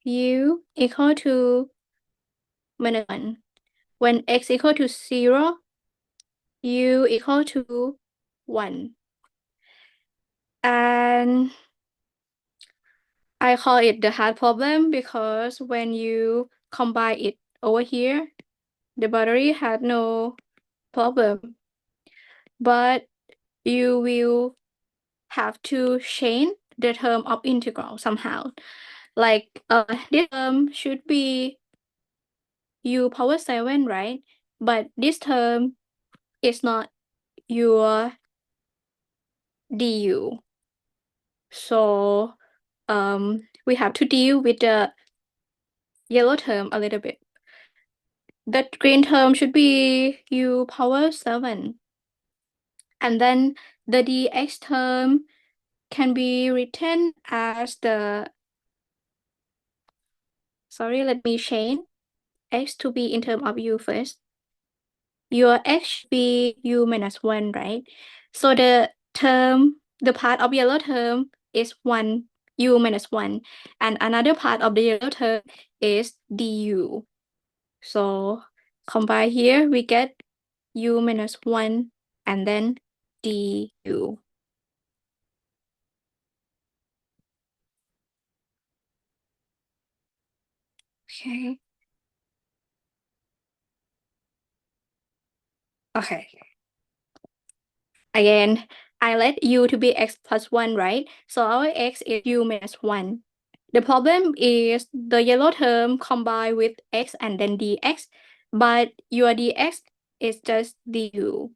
u equal to minus 1. When x equal to 0, u equal to 1. And I call it the hard problem because when you combine it over here, the boundary had no problem. But you will have to change the term of integral somehow. Like this term should be u power 7, right? But this term is not your du. So we have to deal with the yellow term a little bit. The green term should be u power 7. And then the dx term can be written as the, sorry, let me change x to be in term of u first. Your x should be u minus 1, right? So the part of yellow term is 1, u minus 1. And another part of the yellow term is du. So combine here, we get u minus 1 and then du. Okay. Okay. Again, I let u to be x plus 1, right? So our x is u minus 1. The problem is the yellow term combined with x and then dx, but your dx is just du.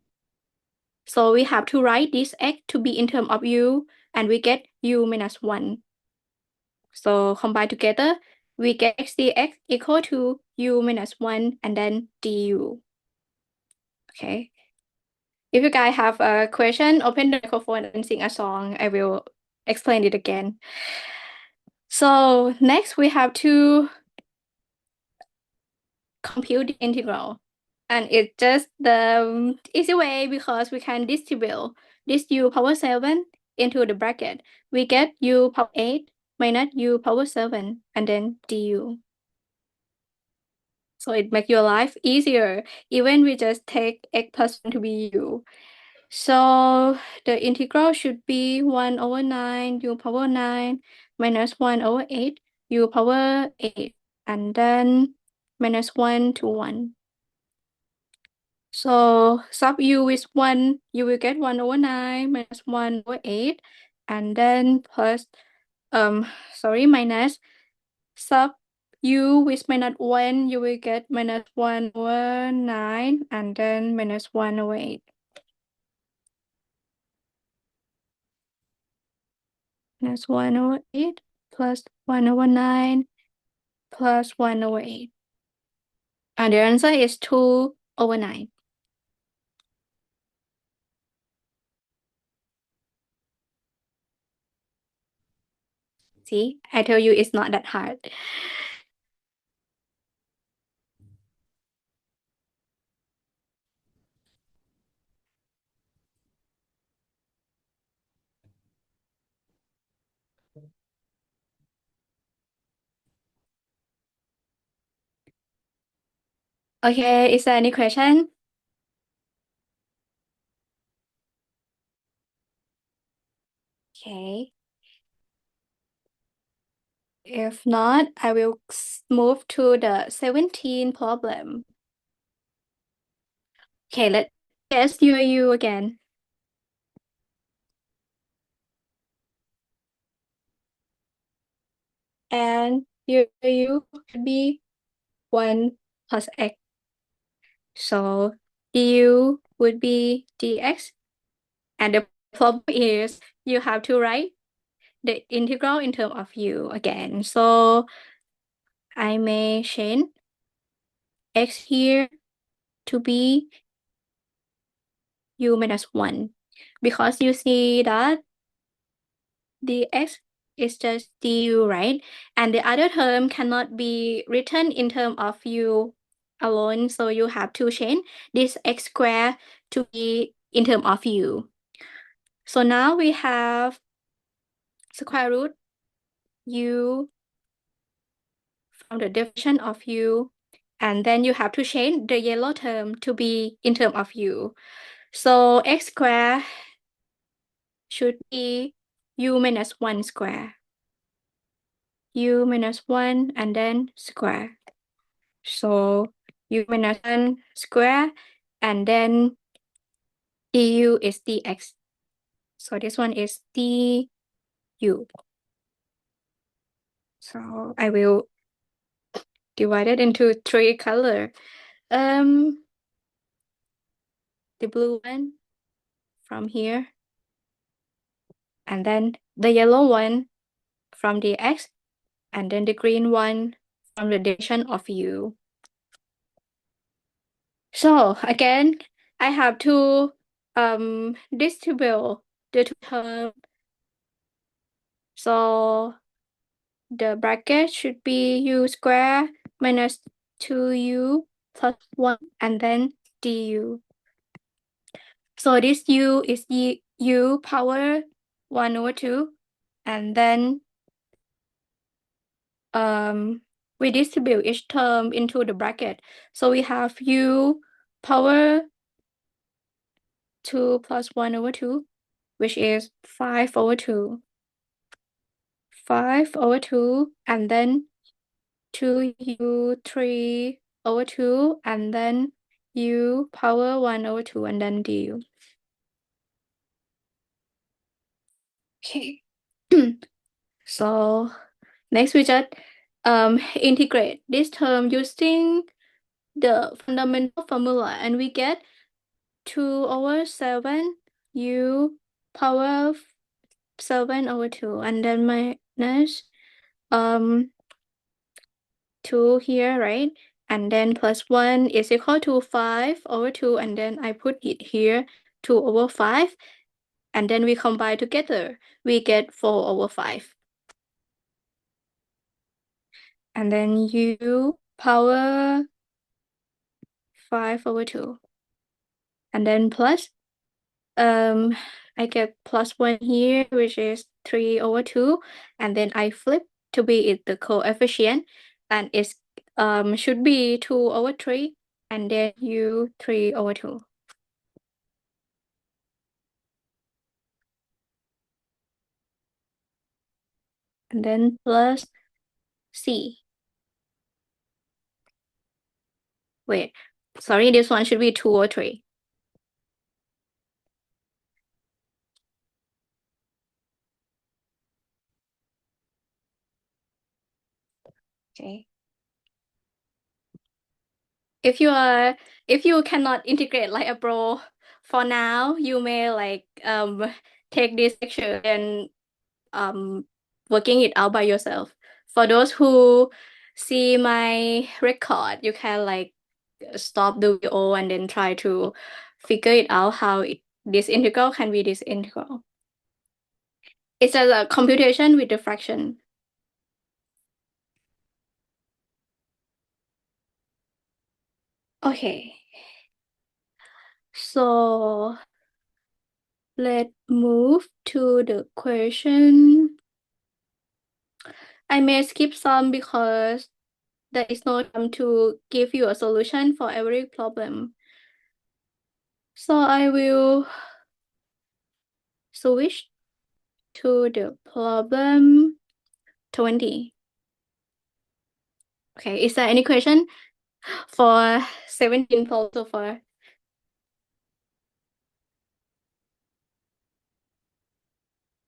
So we have to write this x to be in term of u, and we get u minus 1. So combine together, we get x dx equal to u minus 1 and then du. Okay. If you guys have a question, open the microphone and sing a song. I will explain it again. So next we have to compute the integral. And it's just the easy way because we can distribute this u power 7 into the bracket. We get u power 8 minus u power 7 and then du. So it makes your life easier. Even we just take x plus 1 to be u. So the integral should be 1 over 9 u power 9 minus 1 over 8 u power 8 and then minus 1 to 1. So sub u is 1, you will get 1 over 9 minus 1 over 8 and then plus minus sub u with minus 1, you will get minus 1 over 9 and then minus 1 over 8. Minus 1 over 8 plus 1 over 9 plus 1 over 8. And the answer is 2 over 9. See, I told you it's not that hard. Okay, is there any question? Okay. If not, I will move to the 17 problem. Okay, let's test you again. And you should be 1 plus x. So du would be dx. And the problem is you have to write the integral in terms of u again. So I may change x here to be u minus 1 because you see that dx is just du, right? And the other term cannot be written in terms of u alone, so you have to change this x squared to be in terms of u. So now we have square root u from the definition of u, and then you have to change the yellow term to be in terms of u. So x squared should be u minus 1 square. U minus 1 and then square. So u minus 1 square and then du is dx. So this one is du. So I will divide it into 3 color. The blue one from here, and then the yellow one from the x, and then the green one from the definition of u. So again, I have to distribute the two terms. So the bracket should be u square minus 2u plus 1 and then du. So this u is u power 1 over 2, and then we distribute each term into the bracket. So we have u power 2 plus 1 over 2, which is 5 over 2. 5 over 2, and then 2u 3 over 2, and then u power 1 over 2, and then du. Okay. So next we just integrate this term using the fundamental formula, and we get 2 over 7 u power 7 over 2, and then minus 2 here, right? And then plus 1 is equal to 5 over 2, and then I put it here 2 over 5, and then we combine together, we get 4 over 5. And then u power 5 over 2, and then plus I get plus 1 here, which is 3 over 2, and then I flip to be it the coefficient, and it's should be 2 over 3, and then u 3 over 2. And then plus c. Wait, sorry, this one should be 2 or 3. Okay. If you cannot integrate like a pro for now, you may like take this lecture and working it out by yourself. For those who see my record, you can like stop the video and then try to figure it out how this integral can be this integral. It's a computation with the fraction. Okay. So let's move to the question. I may skip some because there is no time to give you a solution for every problem. So I will switch to the problem 20. Okay, is there any question for 17 polls so far?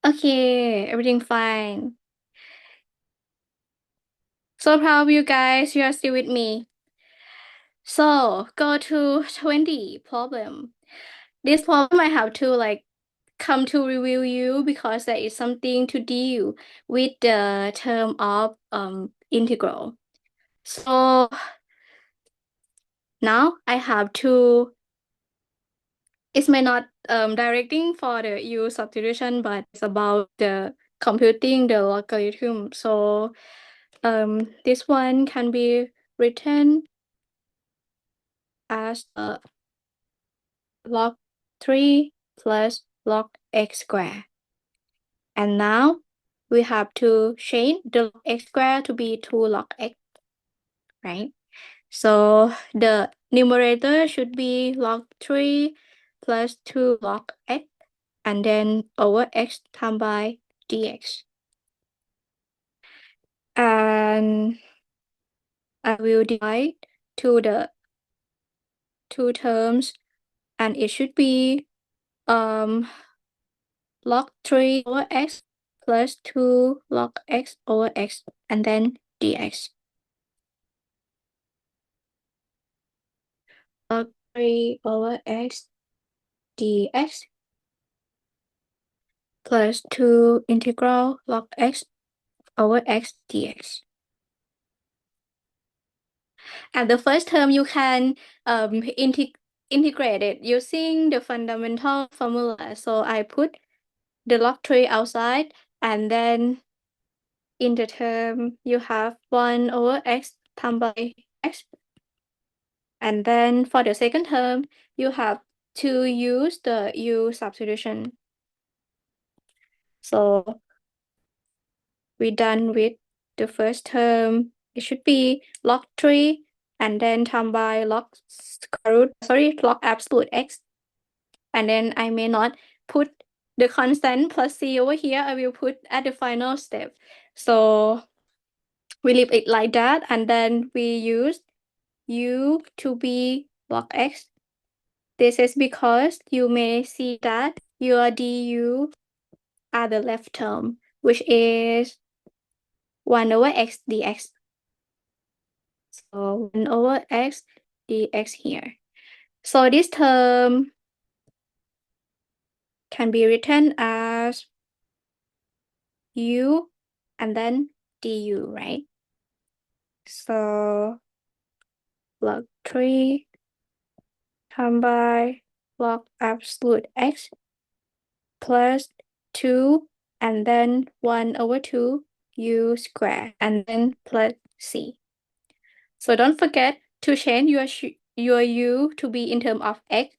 Okay, everything fine. So proud of you guys, you are still with me. So go to 20 problem. This problem I have to come to review you because there is something to deal with the term of integral. So now I have to, it's may not directing for the U-substitution, but it's about the computing the logarithm. So this one can be written as log 3 plus log x squared. And now we have to change the log x squared to be 2 log x, right? So the numerator should be log 3 plus 2 log x, and then over x times by dx. And I will divide to the two terms, and it should be log 3 over x plus 2 log x over x, and then dx. Log 3 over x dx plus 2 integral log x over x dx. And the first term you can integrate it using the fundamental formula. So I put the log 3 outside, and then in the term you have 1 over x times by x. And then for the second term, you have to use the U-substitution. So we're done with the first term. It should be log 3 and then times by log log absolute x. And then I may not put the constant plus c over here. I will put at the final step. So we leave it like that, and then we use u to be log x. This is because you may see that your du are the left term, which is 1 over x dx. So 1 over x dx here. So this term can be written as u and then du, right? So log 3 times by log absolute x plus 2 and then 1 over 2 u squared and then plus c. So don't forget to change your u to be in terms of x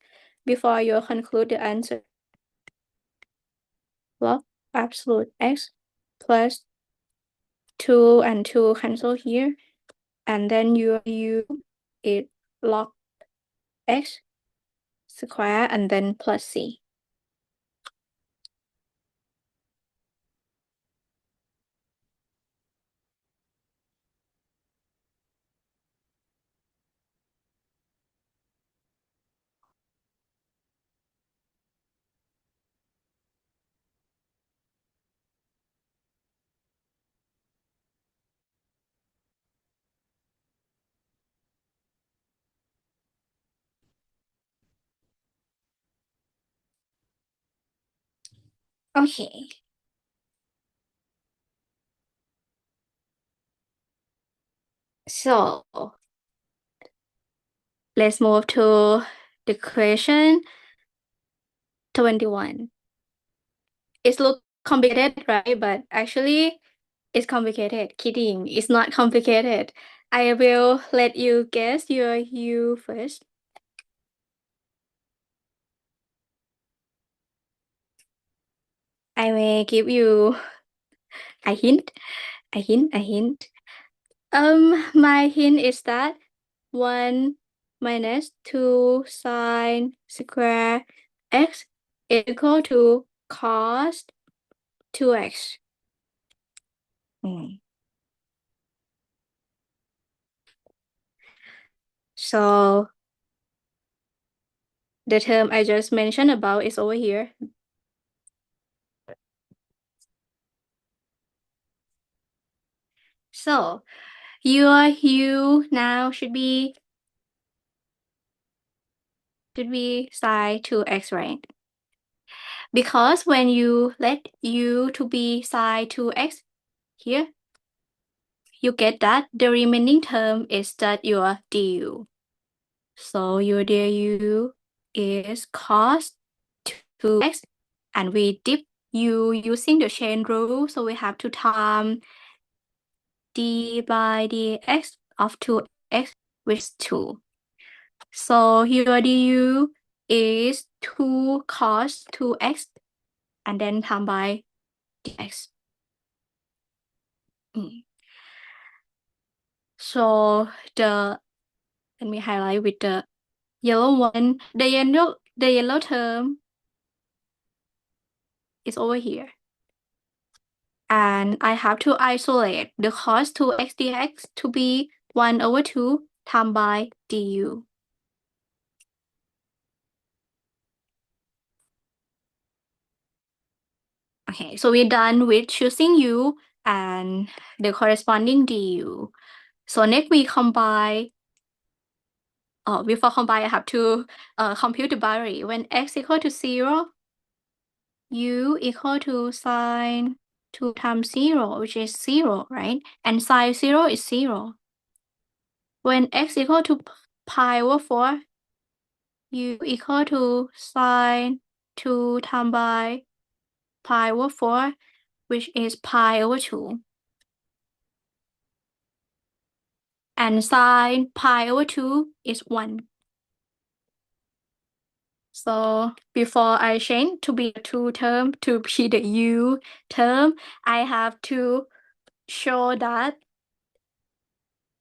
before you conclude the answer. Log absolute x plus 2 and 2 cancel here, and then your u is log x square and then plus c. Okay. So let's move to the question 21. It looks complicated, right? But actually, it's complicated. Kidding. It's not complicated. I will let you guess your U first. I may give you a hint. A hint. My hint is that 1 minus 2 sine square x is equal to cos 2x. So the term I just mentioned about is over here. So your U now should be psi 2x, right? Because when you let U to be psi 2x here, you get that the remaining term is that your du. So your du is cos 2x, and we dip u using the chain rule, so we have to time d by dx of 2x, which is 2. So your du is 2 cos 2x, and then time by dx. So let me highlight with the yellow one. The yellow term is over here. And I have to isolate the cos 2x dx to be 1 over 2 times by du. Okay, so we're done with choosing u and the corresponding du. So next we combine. Before combine, I have to compute the boundary. When x equal to 0, u equal to sine 2 times 0, which is 0, right? And sine 0 is 0. When x equal to pi over 4, u equal to sine 2 times by pi over 4, which is pi over 2. And sine pi over 2 is 1. So before I change to be a 2 term to be the u term, I have to show that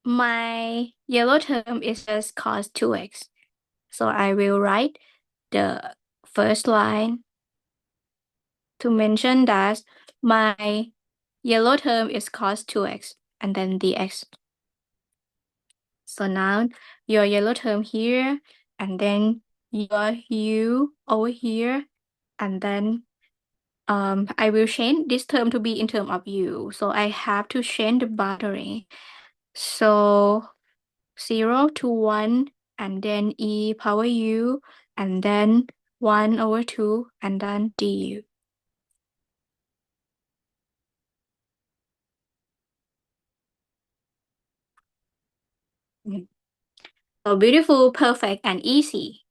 my yellow term is just cos 2x. So I will write the first line to mention that my yellow term is cos 2x and then dx. So now your yellow term here, and then your u over here, and then I will change this term to be in term of u. So I have to change the boundary. So 0 to 1, and then e power u, and then 1 over 2, and then du. So beautiful, perfect, and easy.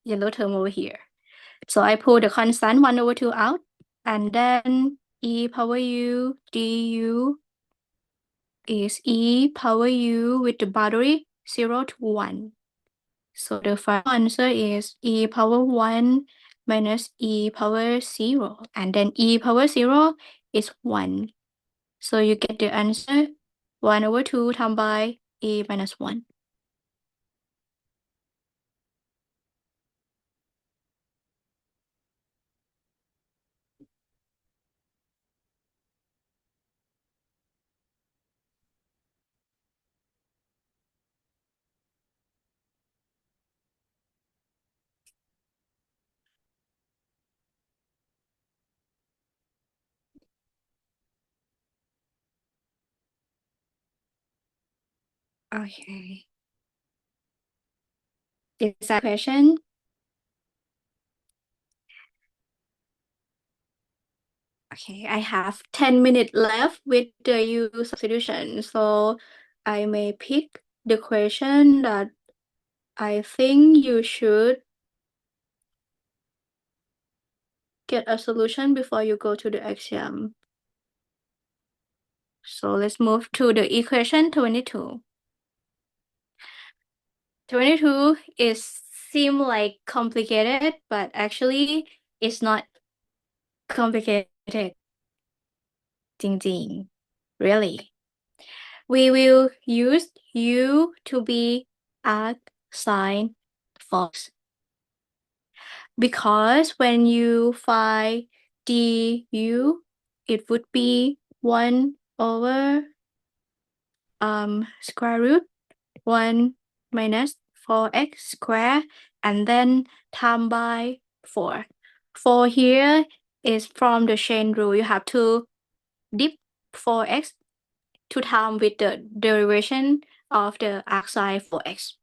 Yellow term over here. So I pull the constant 1 over 2 out, and then e power u du is e power u with the boundary 0 to 1. So the final answer is e power 1 minus e power 0, and then e power 0 is 1. So you get the answer 1 over 2 times by e minus 1. Okay. Is that question? Okay, I have 10 minutes left with the U-substitution, so I may pick the question that I think you should get a solution before you go to the exam. So let's move to the equation 22. 22 is seem like complicated, but actually it's not complicated. จริง really. We will use u to be arc sine force. Because when you find du, it would be 1 over square root 1 minus 4x squared and then times by 4. 4 here is from the chain rule. You have to dip 4x to time with the derivation of the arc sine 4x.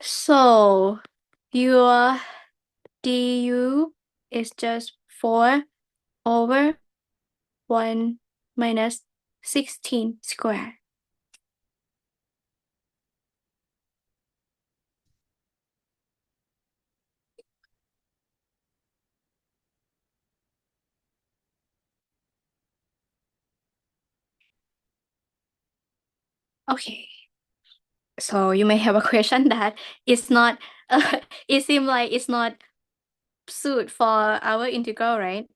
So your du is just 4 over 1 minus 16 squared. Okay. So you may have a question that it's not, it seems like it's not suit for our integral, right?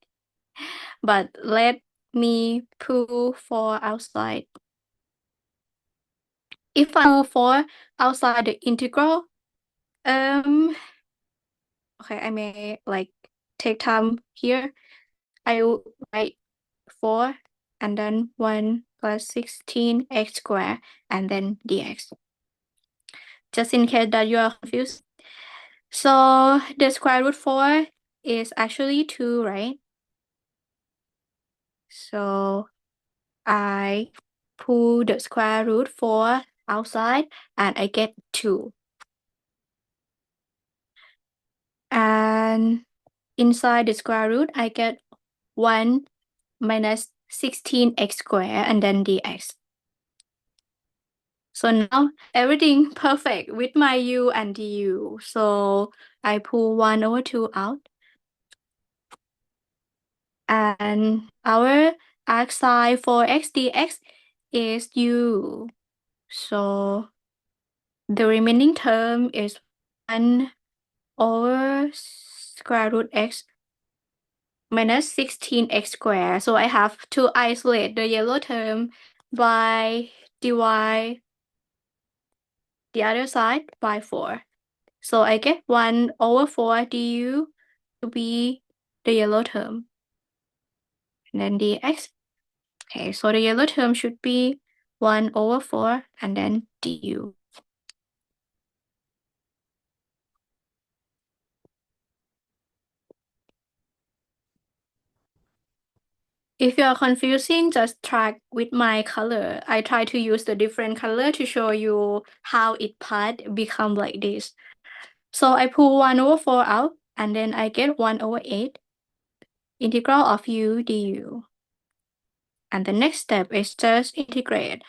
But let me pull for outside. If I pull for outside the integral, okay, I may like take time here. I will write 4 and then 1 plus 16 x squared and then dx. Just in case that you are confused. So the square root 4 is actually 2, right? So I pull the square root 4 outside and I get 2. And inside the square root, I get 1 minus 16x squared and then dx. So now everything perfect with my u and du. So I pull 1 over 2 out. And our arc sine for x dx is u. So the remaining term is 1 over square root x minus 16x squared. So I have to isolate the yellow term by divide the other side by 4. So I get 1 over 4 du to be the yellow term. And then dx. Okay, so the yellow term should be 1 over 4 and then du. If you are confusing, just track with my color. I try to use the different color to show you how it part become like this. So I pull 1 over 4 out, and then I get 1 over 8 integral of u du. And the next step is just integrate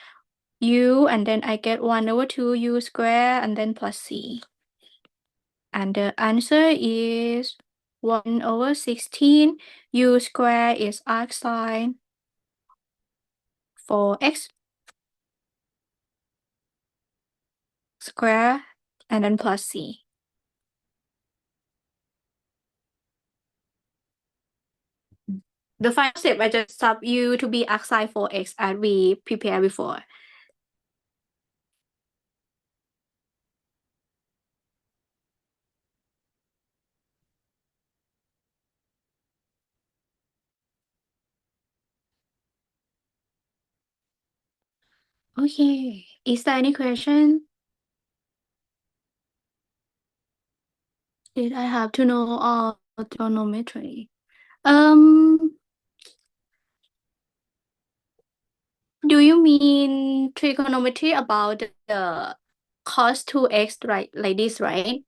u, and then I get 1 over 2 u squared, and then plus c. And the answer is 1 over 16 u squared is arc sine for x square and then plus c. The final step, I just sub u to be arc sine for x as we prepared before. Okay, is there any question? Did I have to know all trigonometry? Do you mean trigonometry about the cos 2x, right? Like this, right?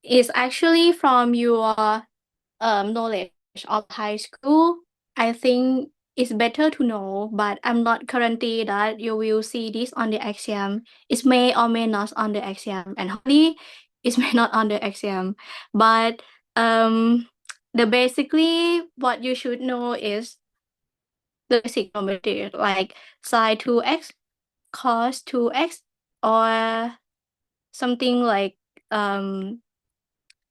It's actually from your knowledge of high school. I think it's better to know, but I'm not guarantee that you will see this on the exam. It may or may not on the exam, and hopefully it may not on the exam. But the basically what you should know is the basic geometry like sine 2x, cos 2x, or something like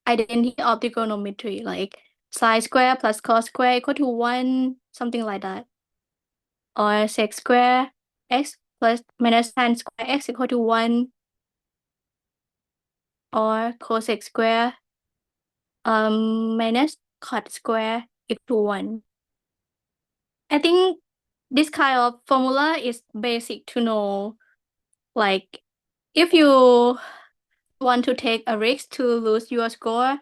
identity of trigonometry like sine square plus cos square equal to 1, something like that. Or sec square x plus minus tan square x equal to 1. Or cosec square minus cot square equal to 1. I think this kind of formula is basic to know. Like, if you want to take a risk to lose your score,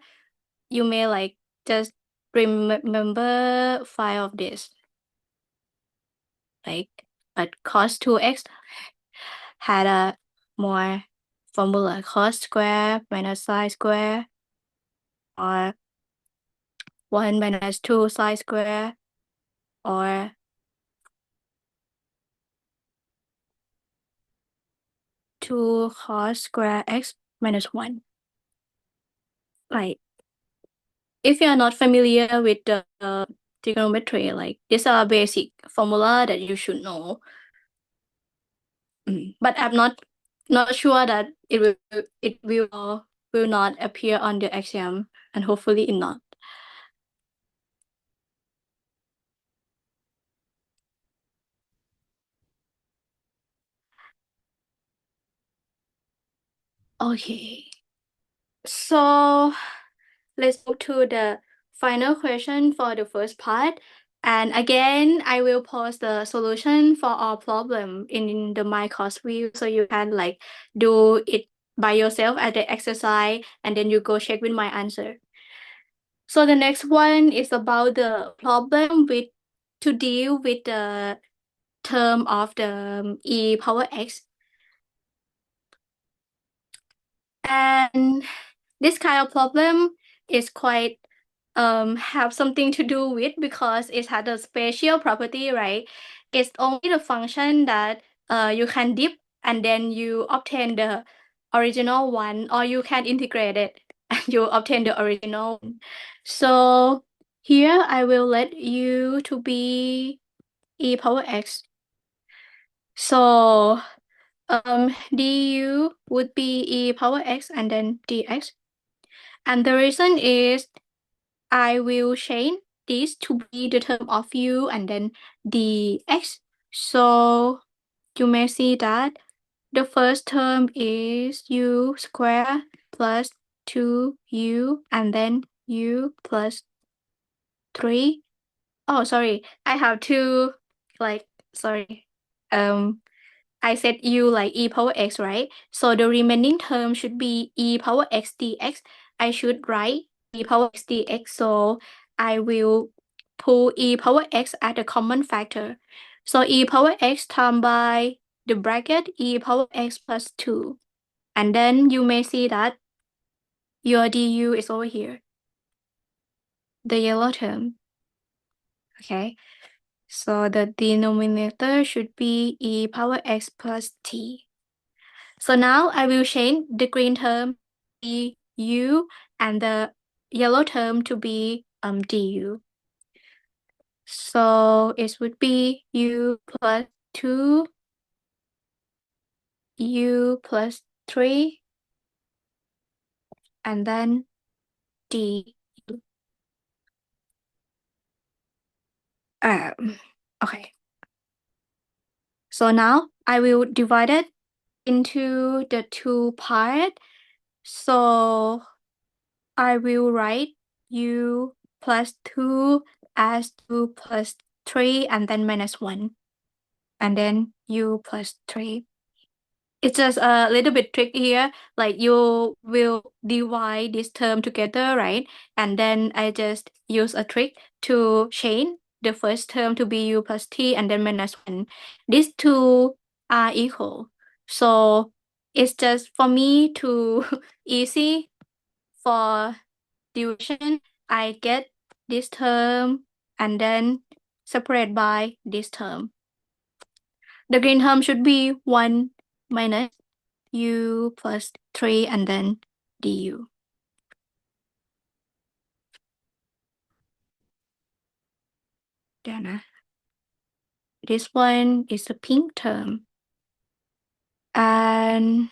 you may like just remember 5 of this. Like, but cos 2x had a more formula, cos square minus sine square, or 1 minus 2 sine square, or 2 cos square x minus 1. Like, if you're not familiar with the trigonometry, like, these are basic formula that you should know. But I'm not sure that it will not appear on the exam, and hopefully it not. Okay, so let's go to the final question for the first part. And again, I will post the solution for our problem in the MyCourseView, so you can like do it by yourself as the exercise, and then you go check with my answer. So the next one is about the problem with to deal with the term of the e power x. And this kind of problem is quite have something to do with, because it has a special property, right? It's only the function that you can dip and then you obtain the original one, or you can integrate it and you obtain the original one. So here I will let u to be e power x. So du would be e power x and then dx. And the reason is I will change this to be the term of u and then dx. So you may see that the first term is u square plus 2u and then u plus 3. Oh, sorry. I have to, like, sorry. I said u like e power x, right? So the remaining term should be e power x dx. I should write e power x dx. So I will pull e power x as a common factor. So e power x times by the bracket e power x plus 2. And then you may see that your du is over here, the yellow term. Okay. So the denominator should be e power x plus t. So now I will change the green term be u and the yellow term to be du. So it would be u plus 2, u plus 3, and then du. Okay. So now I will divide it into the two parts. So I will write u plus 2 as 2 plus 3 and then minus 1. And then u plus 3. It's just a little bit trick here. Like, you will divide this term together, right? And then I just use a trick to change the first term to be u plus t and then minus 1. These two are equal. So it's just for me to easy for division. I get this term and then separate by this term. The green term should be 1 minus u plus 3 and then du. Then this one is a pink term. And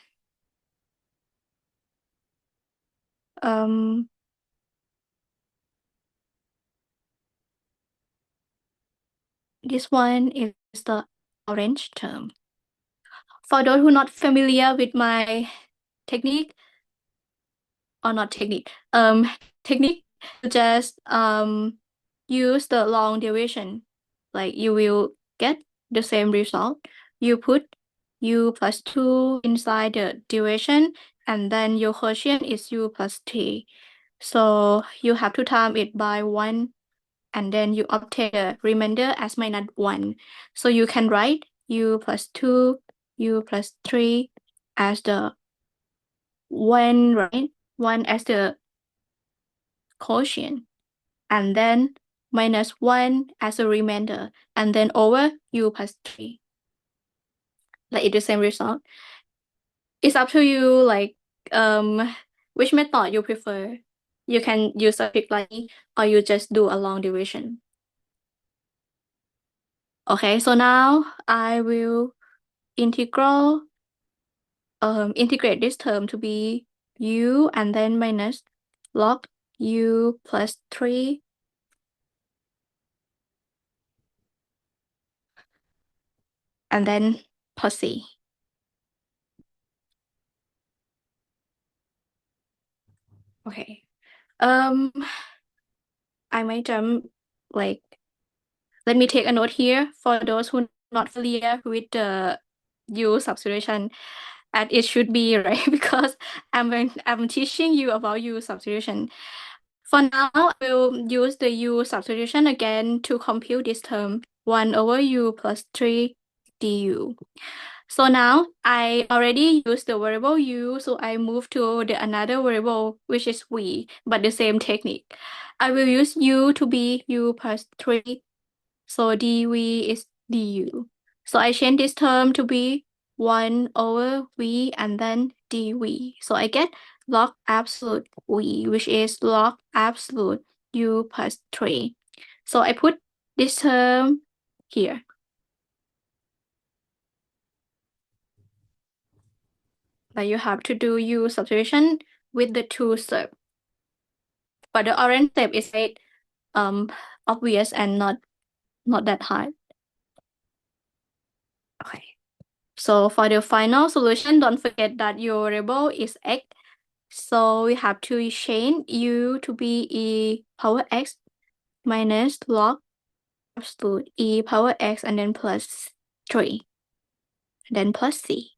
this one is the orange term. For those who are not familiar with my technique, or not technique, technique, just use the long division. Like, you will get the same result. You put u plus 2 inside the duration, and then your quotient is u plus 3. So you have to time it by 1, and then you obtain the remainder as minus 1. So you can write u plus 2, u plus 3 as the 1, right? 1 as the quotient, and then minus 1 as a remainder, and then over u plus 3. Like it's the same result. It's up to you, like, which method you prefer. You can use a strict line, or you just do a long division. Okay, so now I will integrate this term to be u and then minus log u plus 3 and then plus c. Okay. I might like, let me take a note here for those who not familiar with the U-substitution, and it should be right because I'm teaching you about U-substitution. For now, I will use the U-substitution again to compute this term 1 over u plus 3 du. So now I already used the variable u, so I move to the another variable, which is v, but the same technique. I will use u to be u plus 3, so dv is du. So I change this term to be 1 over v and then dv. So I get log absolute v, which is log absolute u plus 3. So I put this term here. Like you have to do U-substitution with the two steps. But the orange step is like obvious and not that hard. Okay. So for the final solution, don't forget that your variable is x. So we have to change u to be e power x minus log absolute e power x and then plus 3, and then plus c.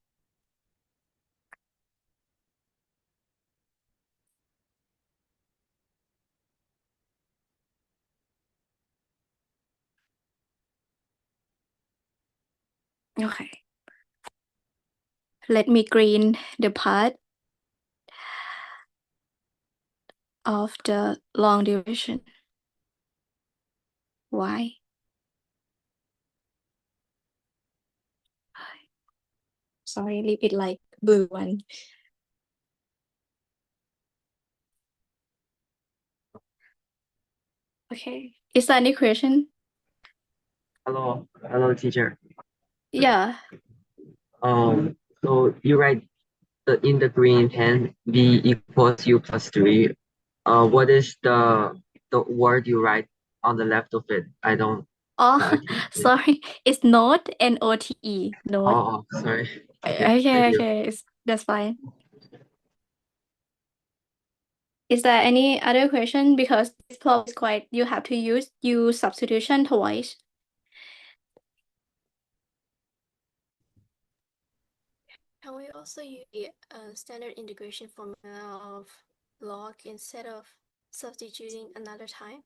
Okay. Let me green the part of the long division. Why? Sorry, leave it like blue one. Okay. Is there any question? Hello, teacher. Yeah. So you write in the green hand b equals u plus 3. What is the word you write on the left of it? I don't. Oh, I can't see. sorry. It's note, N-O-T-E. Note. Sorry. Okay, thank Okay, you. okay. That's fine. Is there any other question? Because this problem is quite, you have to use U-substitution twice. Can we also use the standard integration formula of log instead of substituting another time?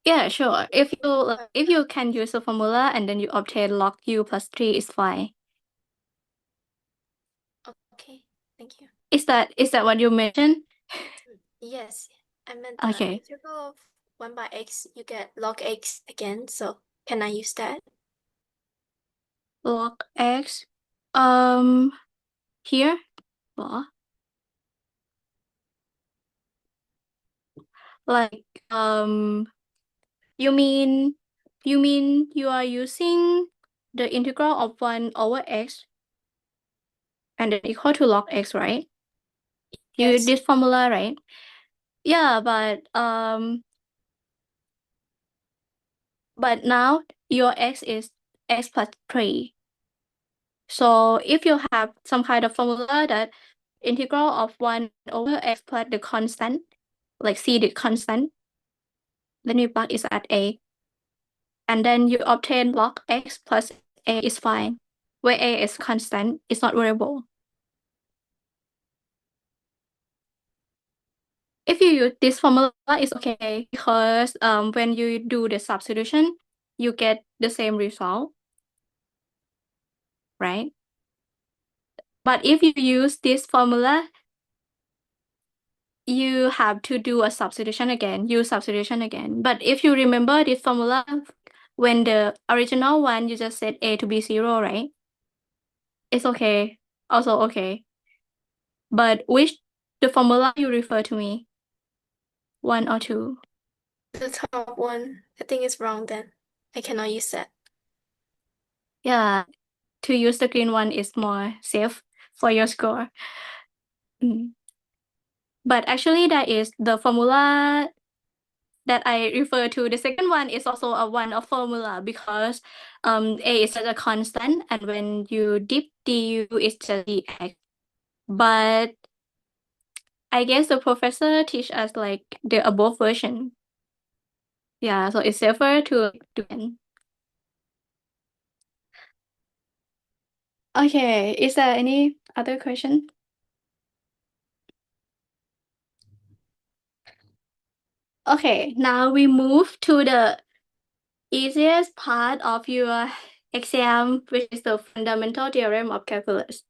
Yeah, sure. If you can use the formula and then you obtain log u plus 3 is fine. Okay, thank you. Is that what you mentioned? Yes, I meant the Okay. integral of 1 by x, you get log x again, so can I use that? Log x. Here. Well, like you mean you are using the integral of 1 over x and then equal to log x, right? Yes. This formula, right? Yeah, but now your x is x plus 3. So if you have some kind of formula that integral of 1 over x plus the constant, like c the constant, let me plug is at a. and then you obtain log x plus a is fine, where a is constant, it's not variable. If you use this formula, it's okay because when you do the substitution, you get the same result, right? But if you use this formula, you have to do a substitution again, use substitution again. But if you remember this formula, when the original one, you just set a to be 0, right? It's okay, also okay. But which the formula you refer to me? 1 or 2? The top one, I think it's wrong then. I cannot use that. Yeah, to use the green one is more safe for your score. But actually that is the formula that I refer to. The second one is also a one-off formula because a is a constant, and when you dip du it's just dx. But I guess the professor teach us like the above version. Yeah, so it's safer to do it. Okay, is there any other question? Okay, now we move to the easiest part of your exam, which is the fundamental theorem of calculus.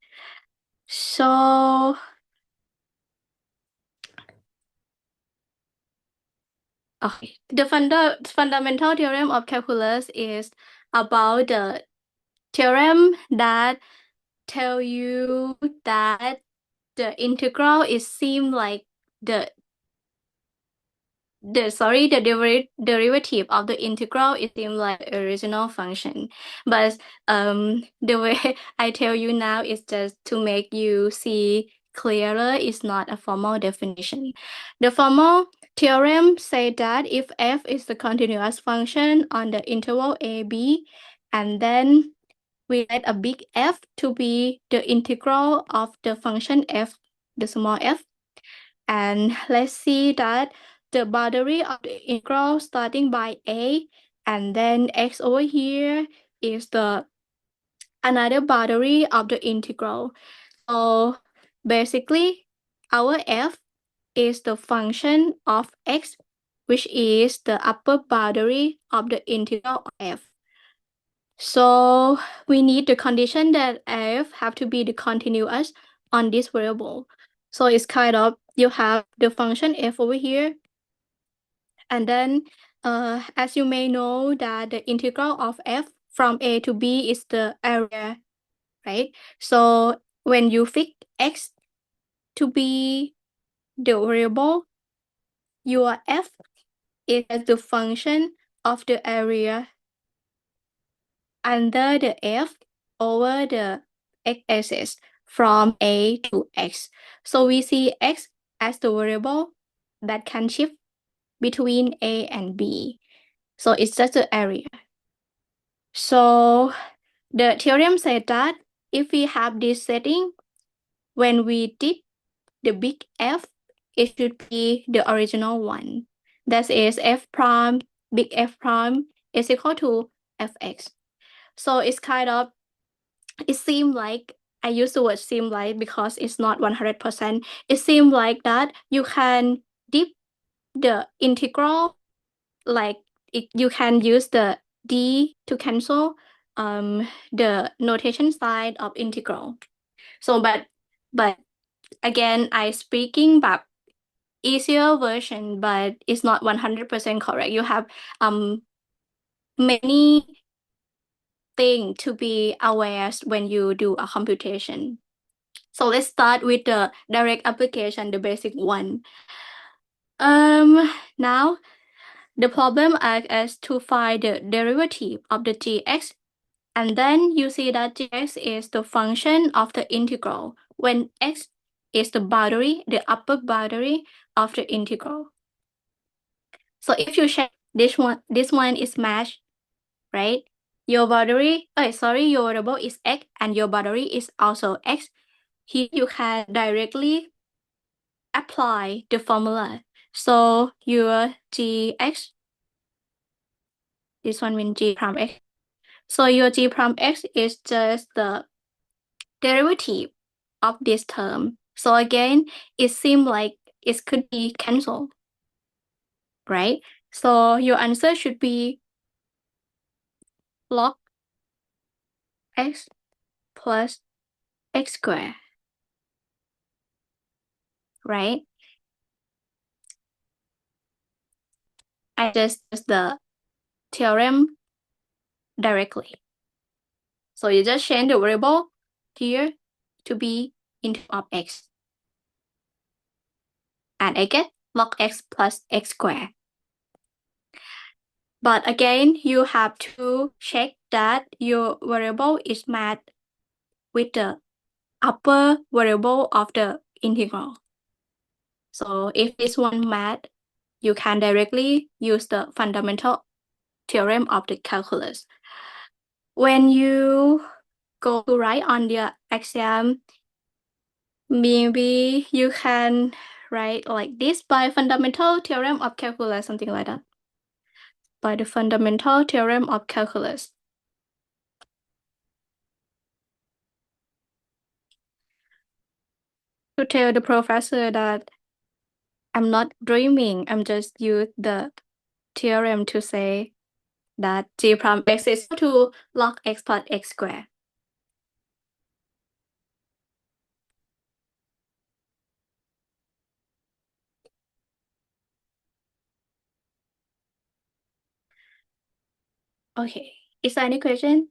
So, okay, the fundamental theorem of calculus is about the theorem that tell you that the integral is seem like the derivative of the integral is seem like original function. But the way I tell you now is just to make you see clearer. It's not a formal definition. The formal theorem say that if f is the continuous function on the interval a b, and then we let a big F to be the integral of the function f, the small f. And let's see that the boundary of the integral starting by a and then x over here is the another boundary of the integral. So basically, our f is the function of x, which is the upper boundary of the integral of f. So we need the condition that f have to be the continuous on this variable. So it's kind of, you have the function f over here. And then, as you may know that the integral of f from a to b is the area, right? So when you fix x to be the variable, your f is the function of the area under the f over the x-axis from a to x. So we see x as the variable that can shift between a and b. So it's just the area. So the theorem said that if we have this setting, when we dip the big F, it should be the original one. That is f prime, big F prime is equal to fx. So it's kind of, it seems like, I use the word seem like because it's not 100%. It seems like that you can dip the integral, like you can use the d to cancel the notation side of integral. So but again, I speaking about easier version, but it's not 100% correct. You have many things to be aware when you do a computation. So let's start with the direct application, the basic one. Now the problem is to find the derivative of the gx, and then you see that gx is the function of the integral when x is the boundary, the upper boundary of the integral. So if you check this one is matched, right? Your boundary, your variable is x and your boundary is also x. Here you can directly apply the formula. So your gx This one means g prime x. So your g prime x is just the derivative of this term. So again, it seems like it could be cancelled, right? So your answer should be log x plus x squared, right? I just use the theorem directly. So you just change the variable here to be in terms of x. And I get log x plus x squared. But again, you have to check that your variable is matched with the upper variable of the integral. So if this one match, you can directly use the fundamental theorem of the calculus. When you go to write on the exam, maybe you can write like this: by fundamental theorem of calculus, something like that. By the fundamental theorem of calculus. To tell the professor that I'm not dreaming, I'm just use the theorem to say that g prime x is equal to log x plus x squared. Okay, is there any question?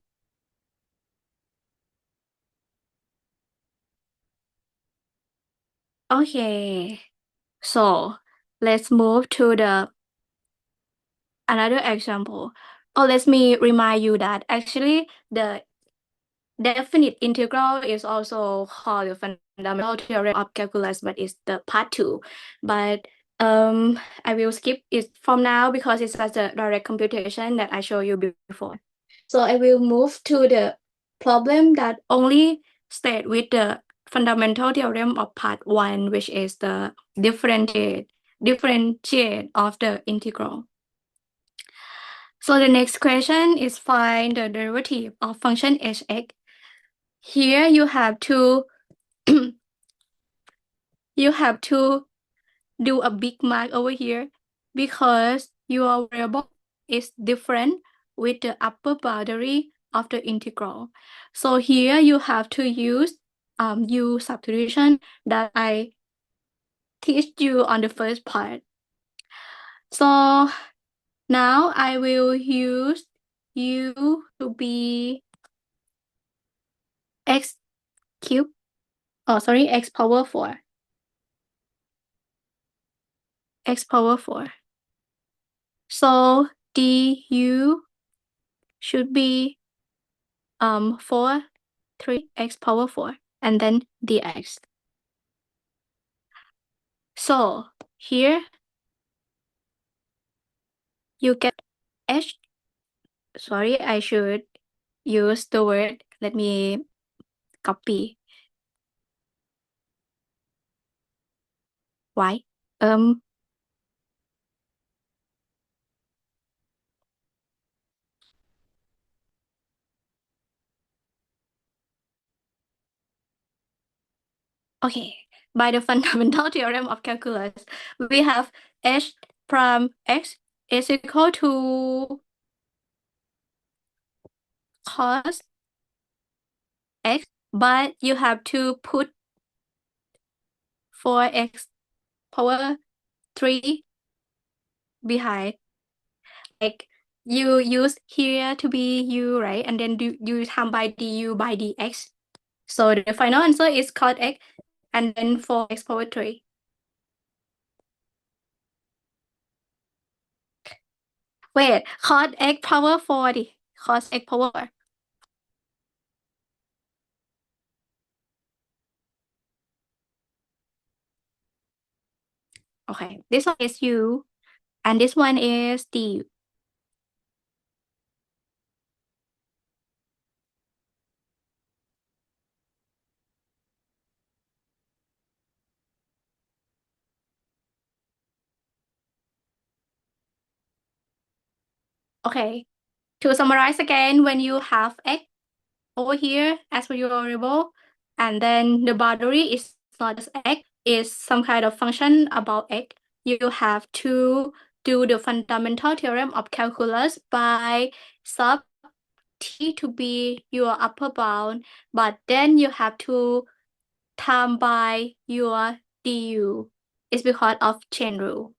Okay, so let's move to the another example. Oh, let me remind you that actually the definite integral is also called the fundamental theorem of calculus, but it's the part 2. But I will skip it from now because it's just a direct computation that I showed you before. So I will move to the problem that only stayed with the fundamental theorem of part 1, which is the differentiate of the integral. So the next question is find the derivative of function hx. Here you have to do a big mark over here because your variable is different with the upper boundary of the integral. So here you have to use U-substitution that I teach you on the first part. So now I will use U to be x cubed. Oh, sorry, x power 4. X power 4. So du should be 4, 3, x power 4, and then dx. So here you get h. Sorry, I should use the word. Let me copy. Why? Okay, by the fundamental theorem of calculus, we have h prime x is equal to cos x, but you have to put 4x power 3 behind. Like you use here to be u, right? And then you time by du by dx. So the final answer is cos x and then 4x power 3. Wait, cos x power 4 di. Cos x power 4. Okay, this one is u and this one is du. Okay, To summarize again, when you have x over here as for your variable, and then the boundary is not just x, is some kind of function about x, you have to do the fundamental theorem of calculus by sub t to be your upper bound, but then you have to time by your du. It's because of chain rule.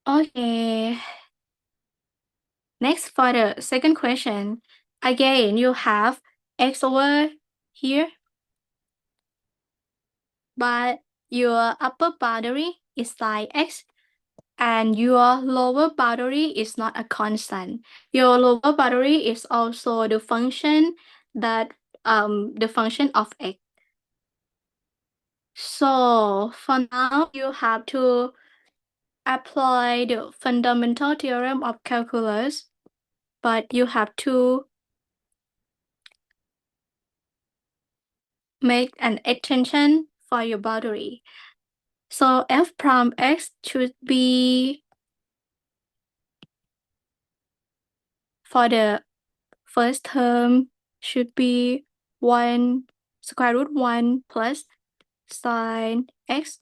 Okay. Next, for the second question, again, you have x over here, but your upper boundary is like x, and your lower boundary is not a constant. Your lower boundary is also the function that the function of x. So for now, you have to apply the fundamental theorem of calculus, but you have to make an extension for your boundary. So f prime x should be, for the first term, should be 1 square root 1 plus sine x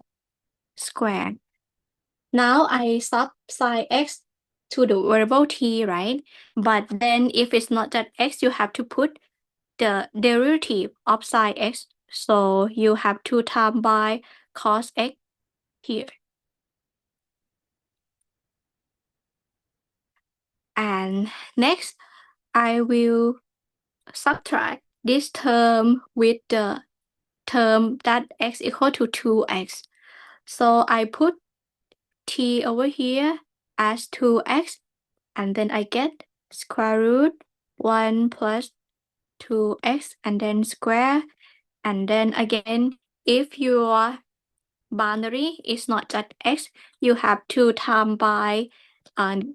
squared. Now I sub sine x to the variable t, right? But then if it's not that x, you have to put the derivative of sine x. So you have to time by cos x here. And next, I will subtract this term with the term that x equal to 2x. So I put t over here as 2x, and then I get square root 1 plus 2x, and then square. And then again, if your boundary is not just x, you have to time by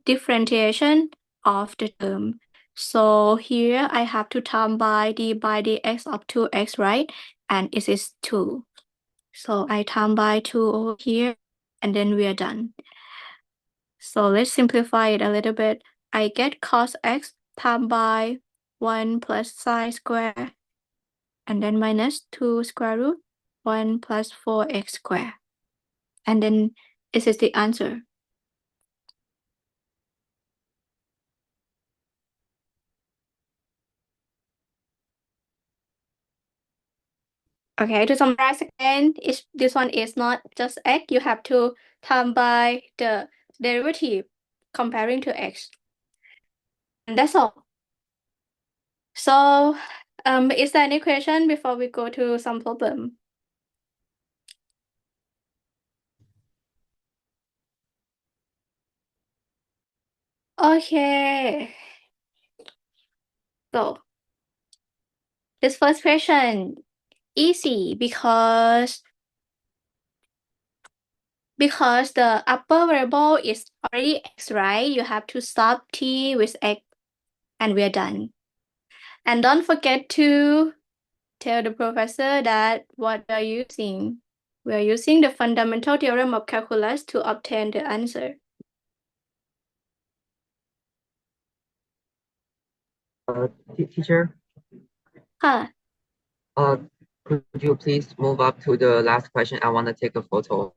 differentiation of the term. So here I have to time by dx of 2x, right? And it is 2. So I time by 2 over here, and then we are done. So let's simplify it a little bit. I get cos x time by 1 plus sine square, and then minus 2 square root 1 plus 4x squared. And then this is the answer. Okay, to summarize again, this one is not just x. You have to time by the derivative comparing to x. And that's all. So, is there any question before we go to some problem? Okay. So, this first question, easy because the upper variable is already x, right? You have to sub t with x, and we are done. And don't forget to tell the professor that what we are using. We are using the fundamental theorem of calculus to obtain the answer. Teacher, Huh. could you please move up to the last question? I want to take a photo.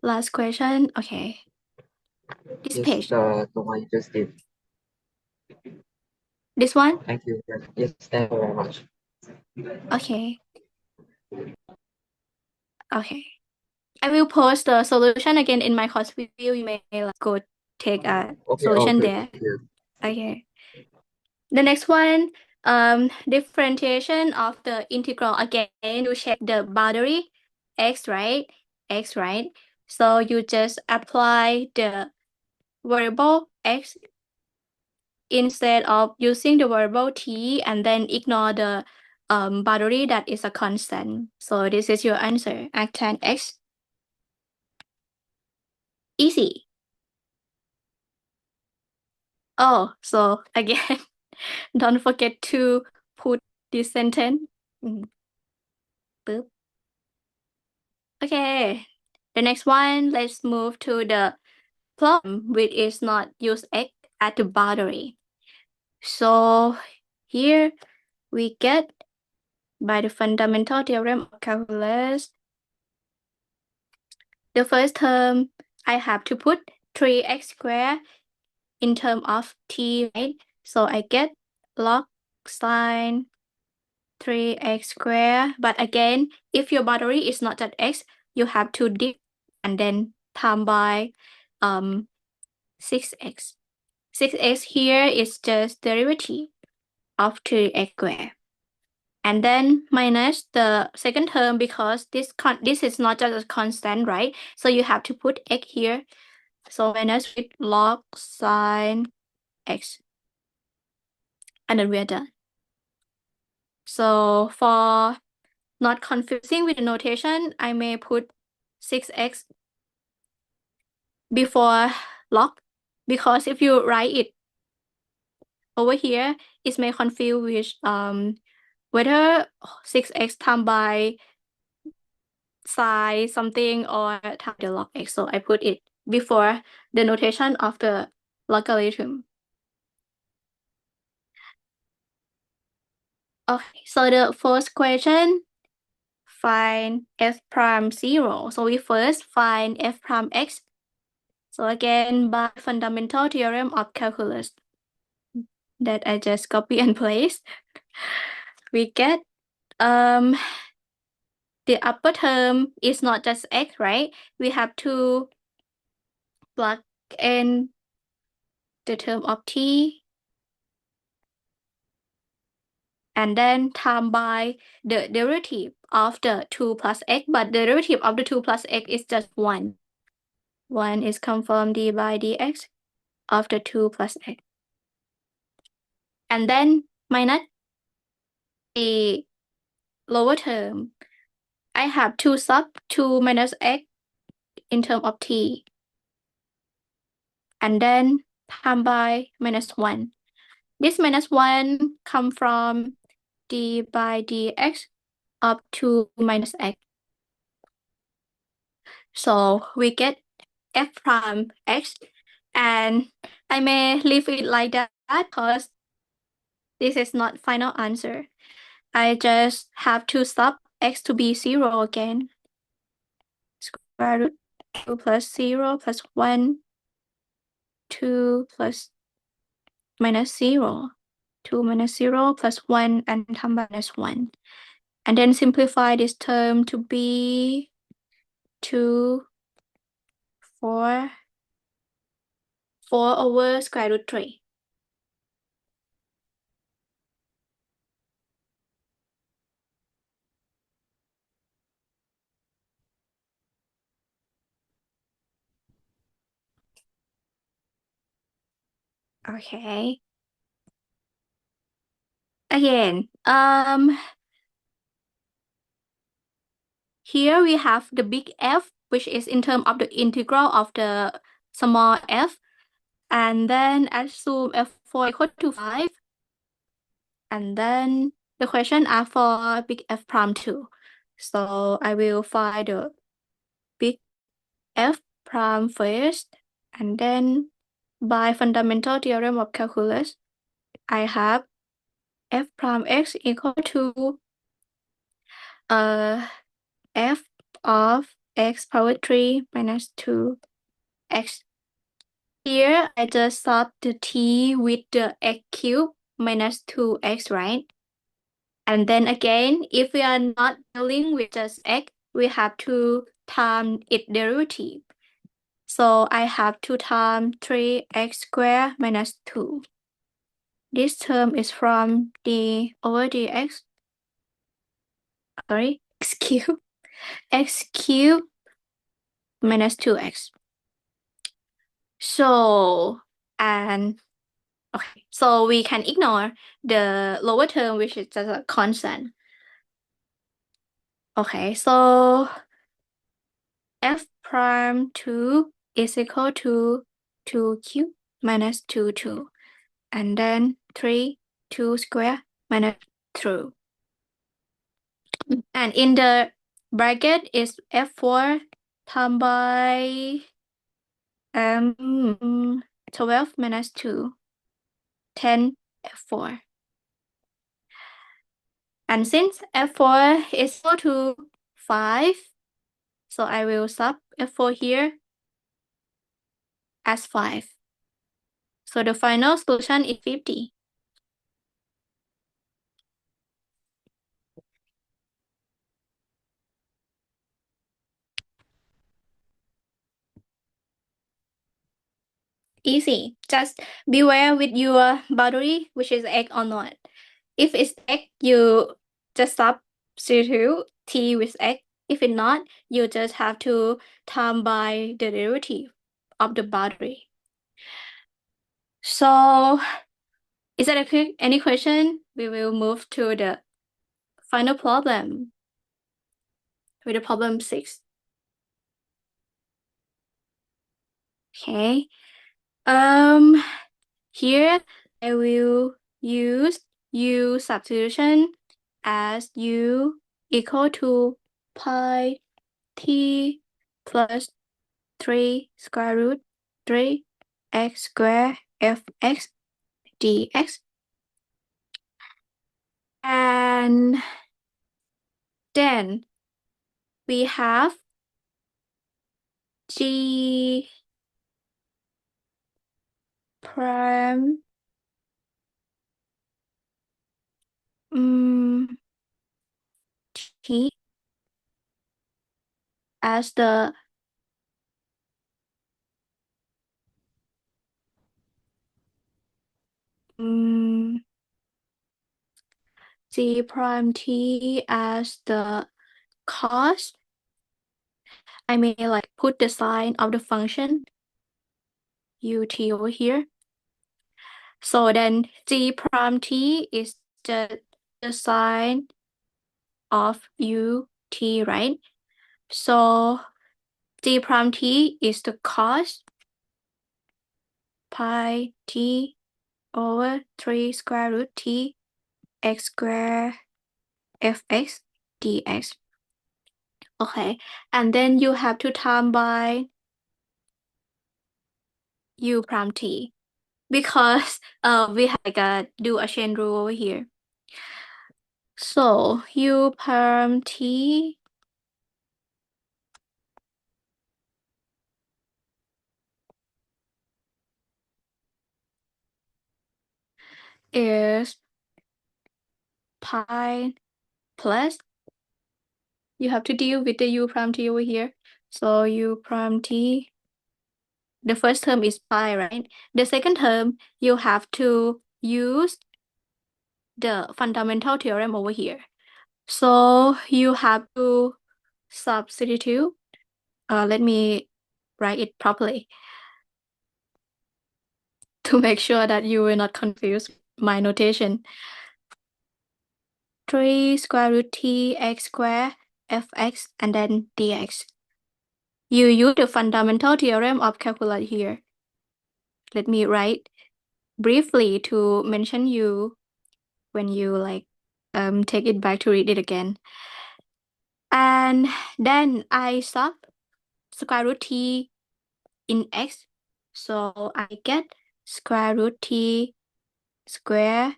Last question. Okay. This Yes, page. the one you just did. This one? Thank you. Yes, thank you very much. Okay. Okay. I will post the solution again in MyCourseView. You may go take a Okay, solution okay. there. Yes. Okay. The next one, differentiation of the integral. Again, you check the boundary, x, right? X, right? So you just apply the variable x instead of using the variable t, and then ignore the boundary that is a constant. So this is your answer, arctan x. Easy. Oh, so again, don't forget to put this sentence. Boop. Okay, the next one, let's move to the problem which is not use x as the boundary. So here we get by the fundamental theorem of calculus, the first term I have to put 3x squared in terms of t, right? So I get log sine 3x squared. But again, if your boundary is not at x, you have to dip and then time by 6x. 6x here is just derivative of 3x squared. And then minus the second term because this is not just a constant, right? So you have to put x here. So minus with log sine x. And then we're done. So for not confusing with the notation, I may put 6x before log, because if you write it over here, it may confuse with whether 6x times by sine something or times the log x. So I put it before the notation of the logarithm. Okay, so the first question, find f prime 0. So we first find f prime x. So again, by fundamental theorem of calculus that I just copy and paste, we get the upper term is not just x, right? We have to plug in the term of t and then time by the derivative of the 2 plus x, but the derivative of the 2 plus x is just 1. 1 is come from d by dx of the 2 plus x. And then minus the lower term. I have to sub 2 minus x in terms of t. And then time by minus 1. This minus 1 come from d by dx up to minus x. So we get f prime x, and I may leave it like that because this is not final answer. I just have to sub x to be 0 again. Square root 2 plus 0 plus 1, 2 plus minus 0. 2 minus 0 plus 1 and time by minus 1. And then simplify this term to be 2, 4 over square root 3. Okay. Again, here we have the big F, which is in terms of the integral of the small f. And then assume f4 equal to 5. And then the question are for big F prime 2. So I will find the big F prime first. And then by fundamental theorem of calculus, I have f prime x equal to f of x power 3 minus 2x. Here, I just solve the t with the x cubed minus 2x, right? And then again, if we are not dealing with just x, we have to time its derivative. So I have to time 3x squared minus 2. This term is from d over dx. Sorry, x cubed. X cubed minus 2x. So, and okay, so we can ignore the lower term, which is just a constant. Okay, so f prime 2 is equal to 2 cubed minus 2. And then 3, 2 square minus 2. And in the bracket is F4 times by 12 minus 2, 10 F4. And since F4 is equal to 5, so I will sub F4 here as 5. So the final solution is 50. Easy. Just beware with your boundary, which is x or not. If it's x, you just substitute t with x. If it's not, you just have to time by the derivative of the boundary. So, is that okay? Any question? We will move to the final problem with the problem 6. Okay. Here I will use U-substitution as U equal to pi t plus 3 square root 3 x squared fx dx. And then we have g prime t as the g prime t as the cos. I may like put the sign of the function ut over here. So then g prime t is the sign of ut, right? So g prime t is the cos pi t over 3 square root t x squared fx dx. Okay, and then you have to time by u prime t because we have do a chain rule over here. So u prime t is pi plus, you have to deal with the u prime t over here. So u prime t, the first term is pi, right? The second term, you have to use the fundamental theorem over here. So you have to substitute. Let me write it properly to make sure that you will not confuse my notation. 3 square root t x squared fx and then dx. You use the fundamental theorem of calculus here. Let me write briefly to mention you when you like take it back to read it again. And then I sub square root t in x. So I get square root t square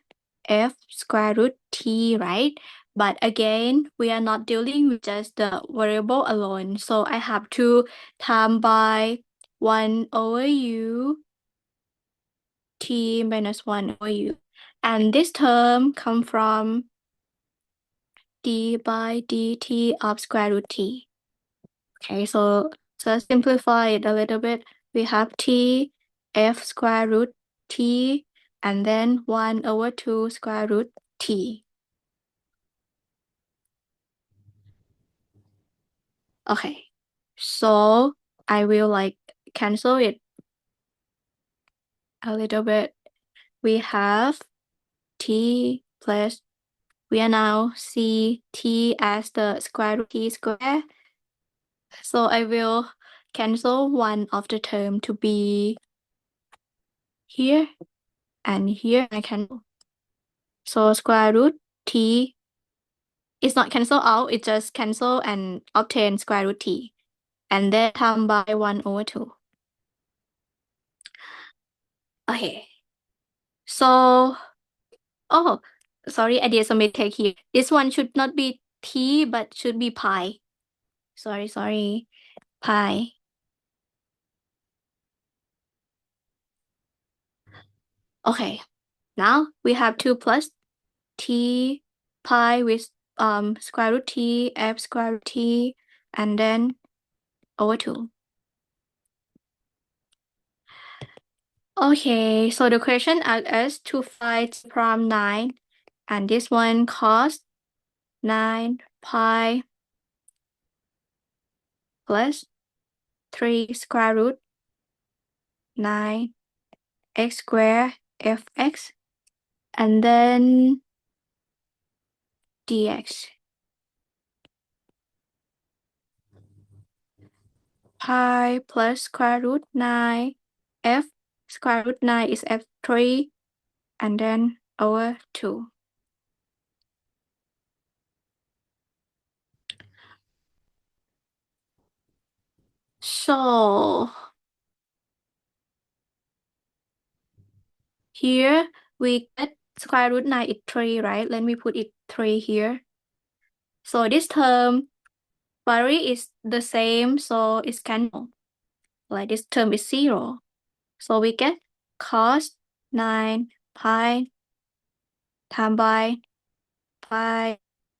f square root t, right? But again, we are not dealing with just the variable alone. So I have to time by 1 over u t minus 1 over u. And this term comes from d by dt of square root t. Okay, so just simplify it a little bit. We have t f square root t and then 1 over 2 square root t. Okay, so I will like cancel it a little bit. We have t plus, we are now see t as the square root t square. So I will cancel one of the term to be here and here I cancel. So square root t it's not cancel out, it just cancel and obtain square root t. And then times by 1/2. Okay. So, oh, sorry, I did some mistake here. This one should not be t, but should be pi. Sorry, pi. Okay, now we have 2 plus t pi with square root t, f square root t, and then over 2. Okay, so the question asks us to find t prime 9, and this one cos 9 pi plus 3 square root 9 x squared fx, and then dx. Pi plus square root 9 f square root 9 is f3, and then over 2. So here we get square root 9 is 3, right? Let me put it 3 here. So this term value is the same, so it's cancelled. Like this term is 0. So we get cos 9 pi times by pi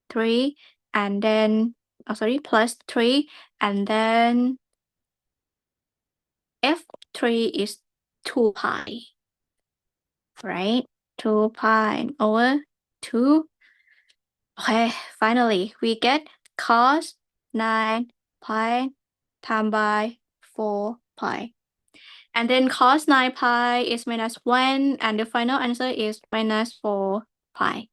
3, and then, plus 3, and then f3 is 2 pi, right? 2 pi over 2. Okay, finally, we get cos 9 pi times by 4 pi. And then cos 9 pi is minus 1, and the final answer is minus 4 pi.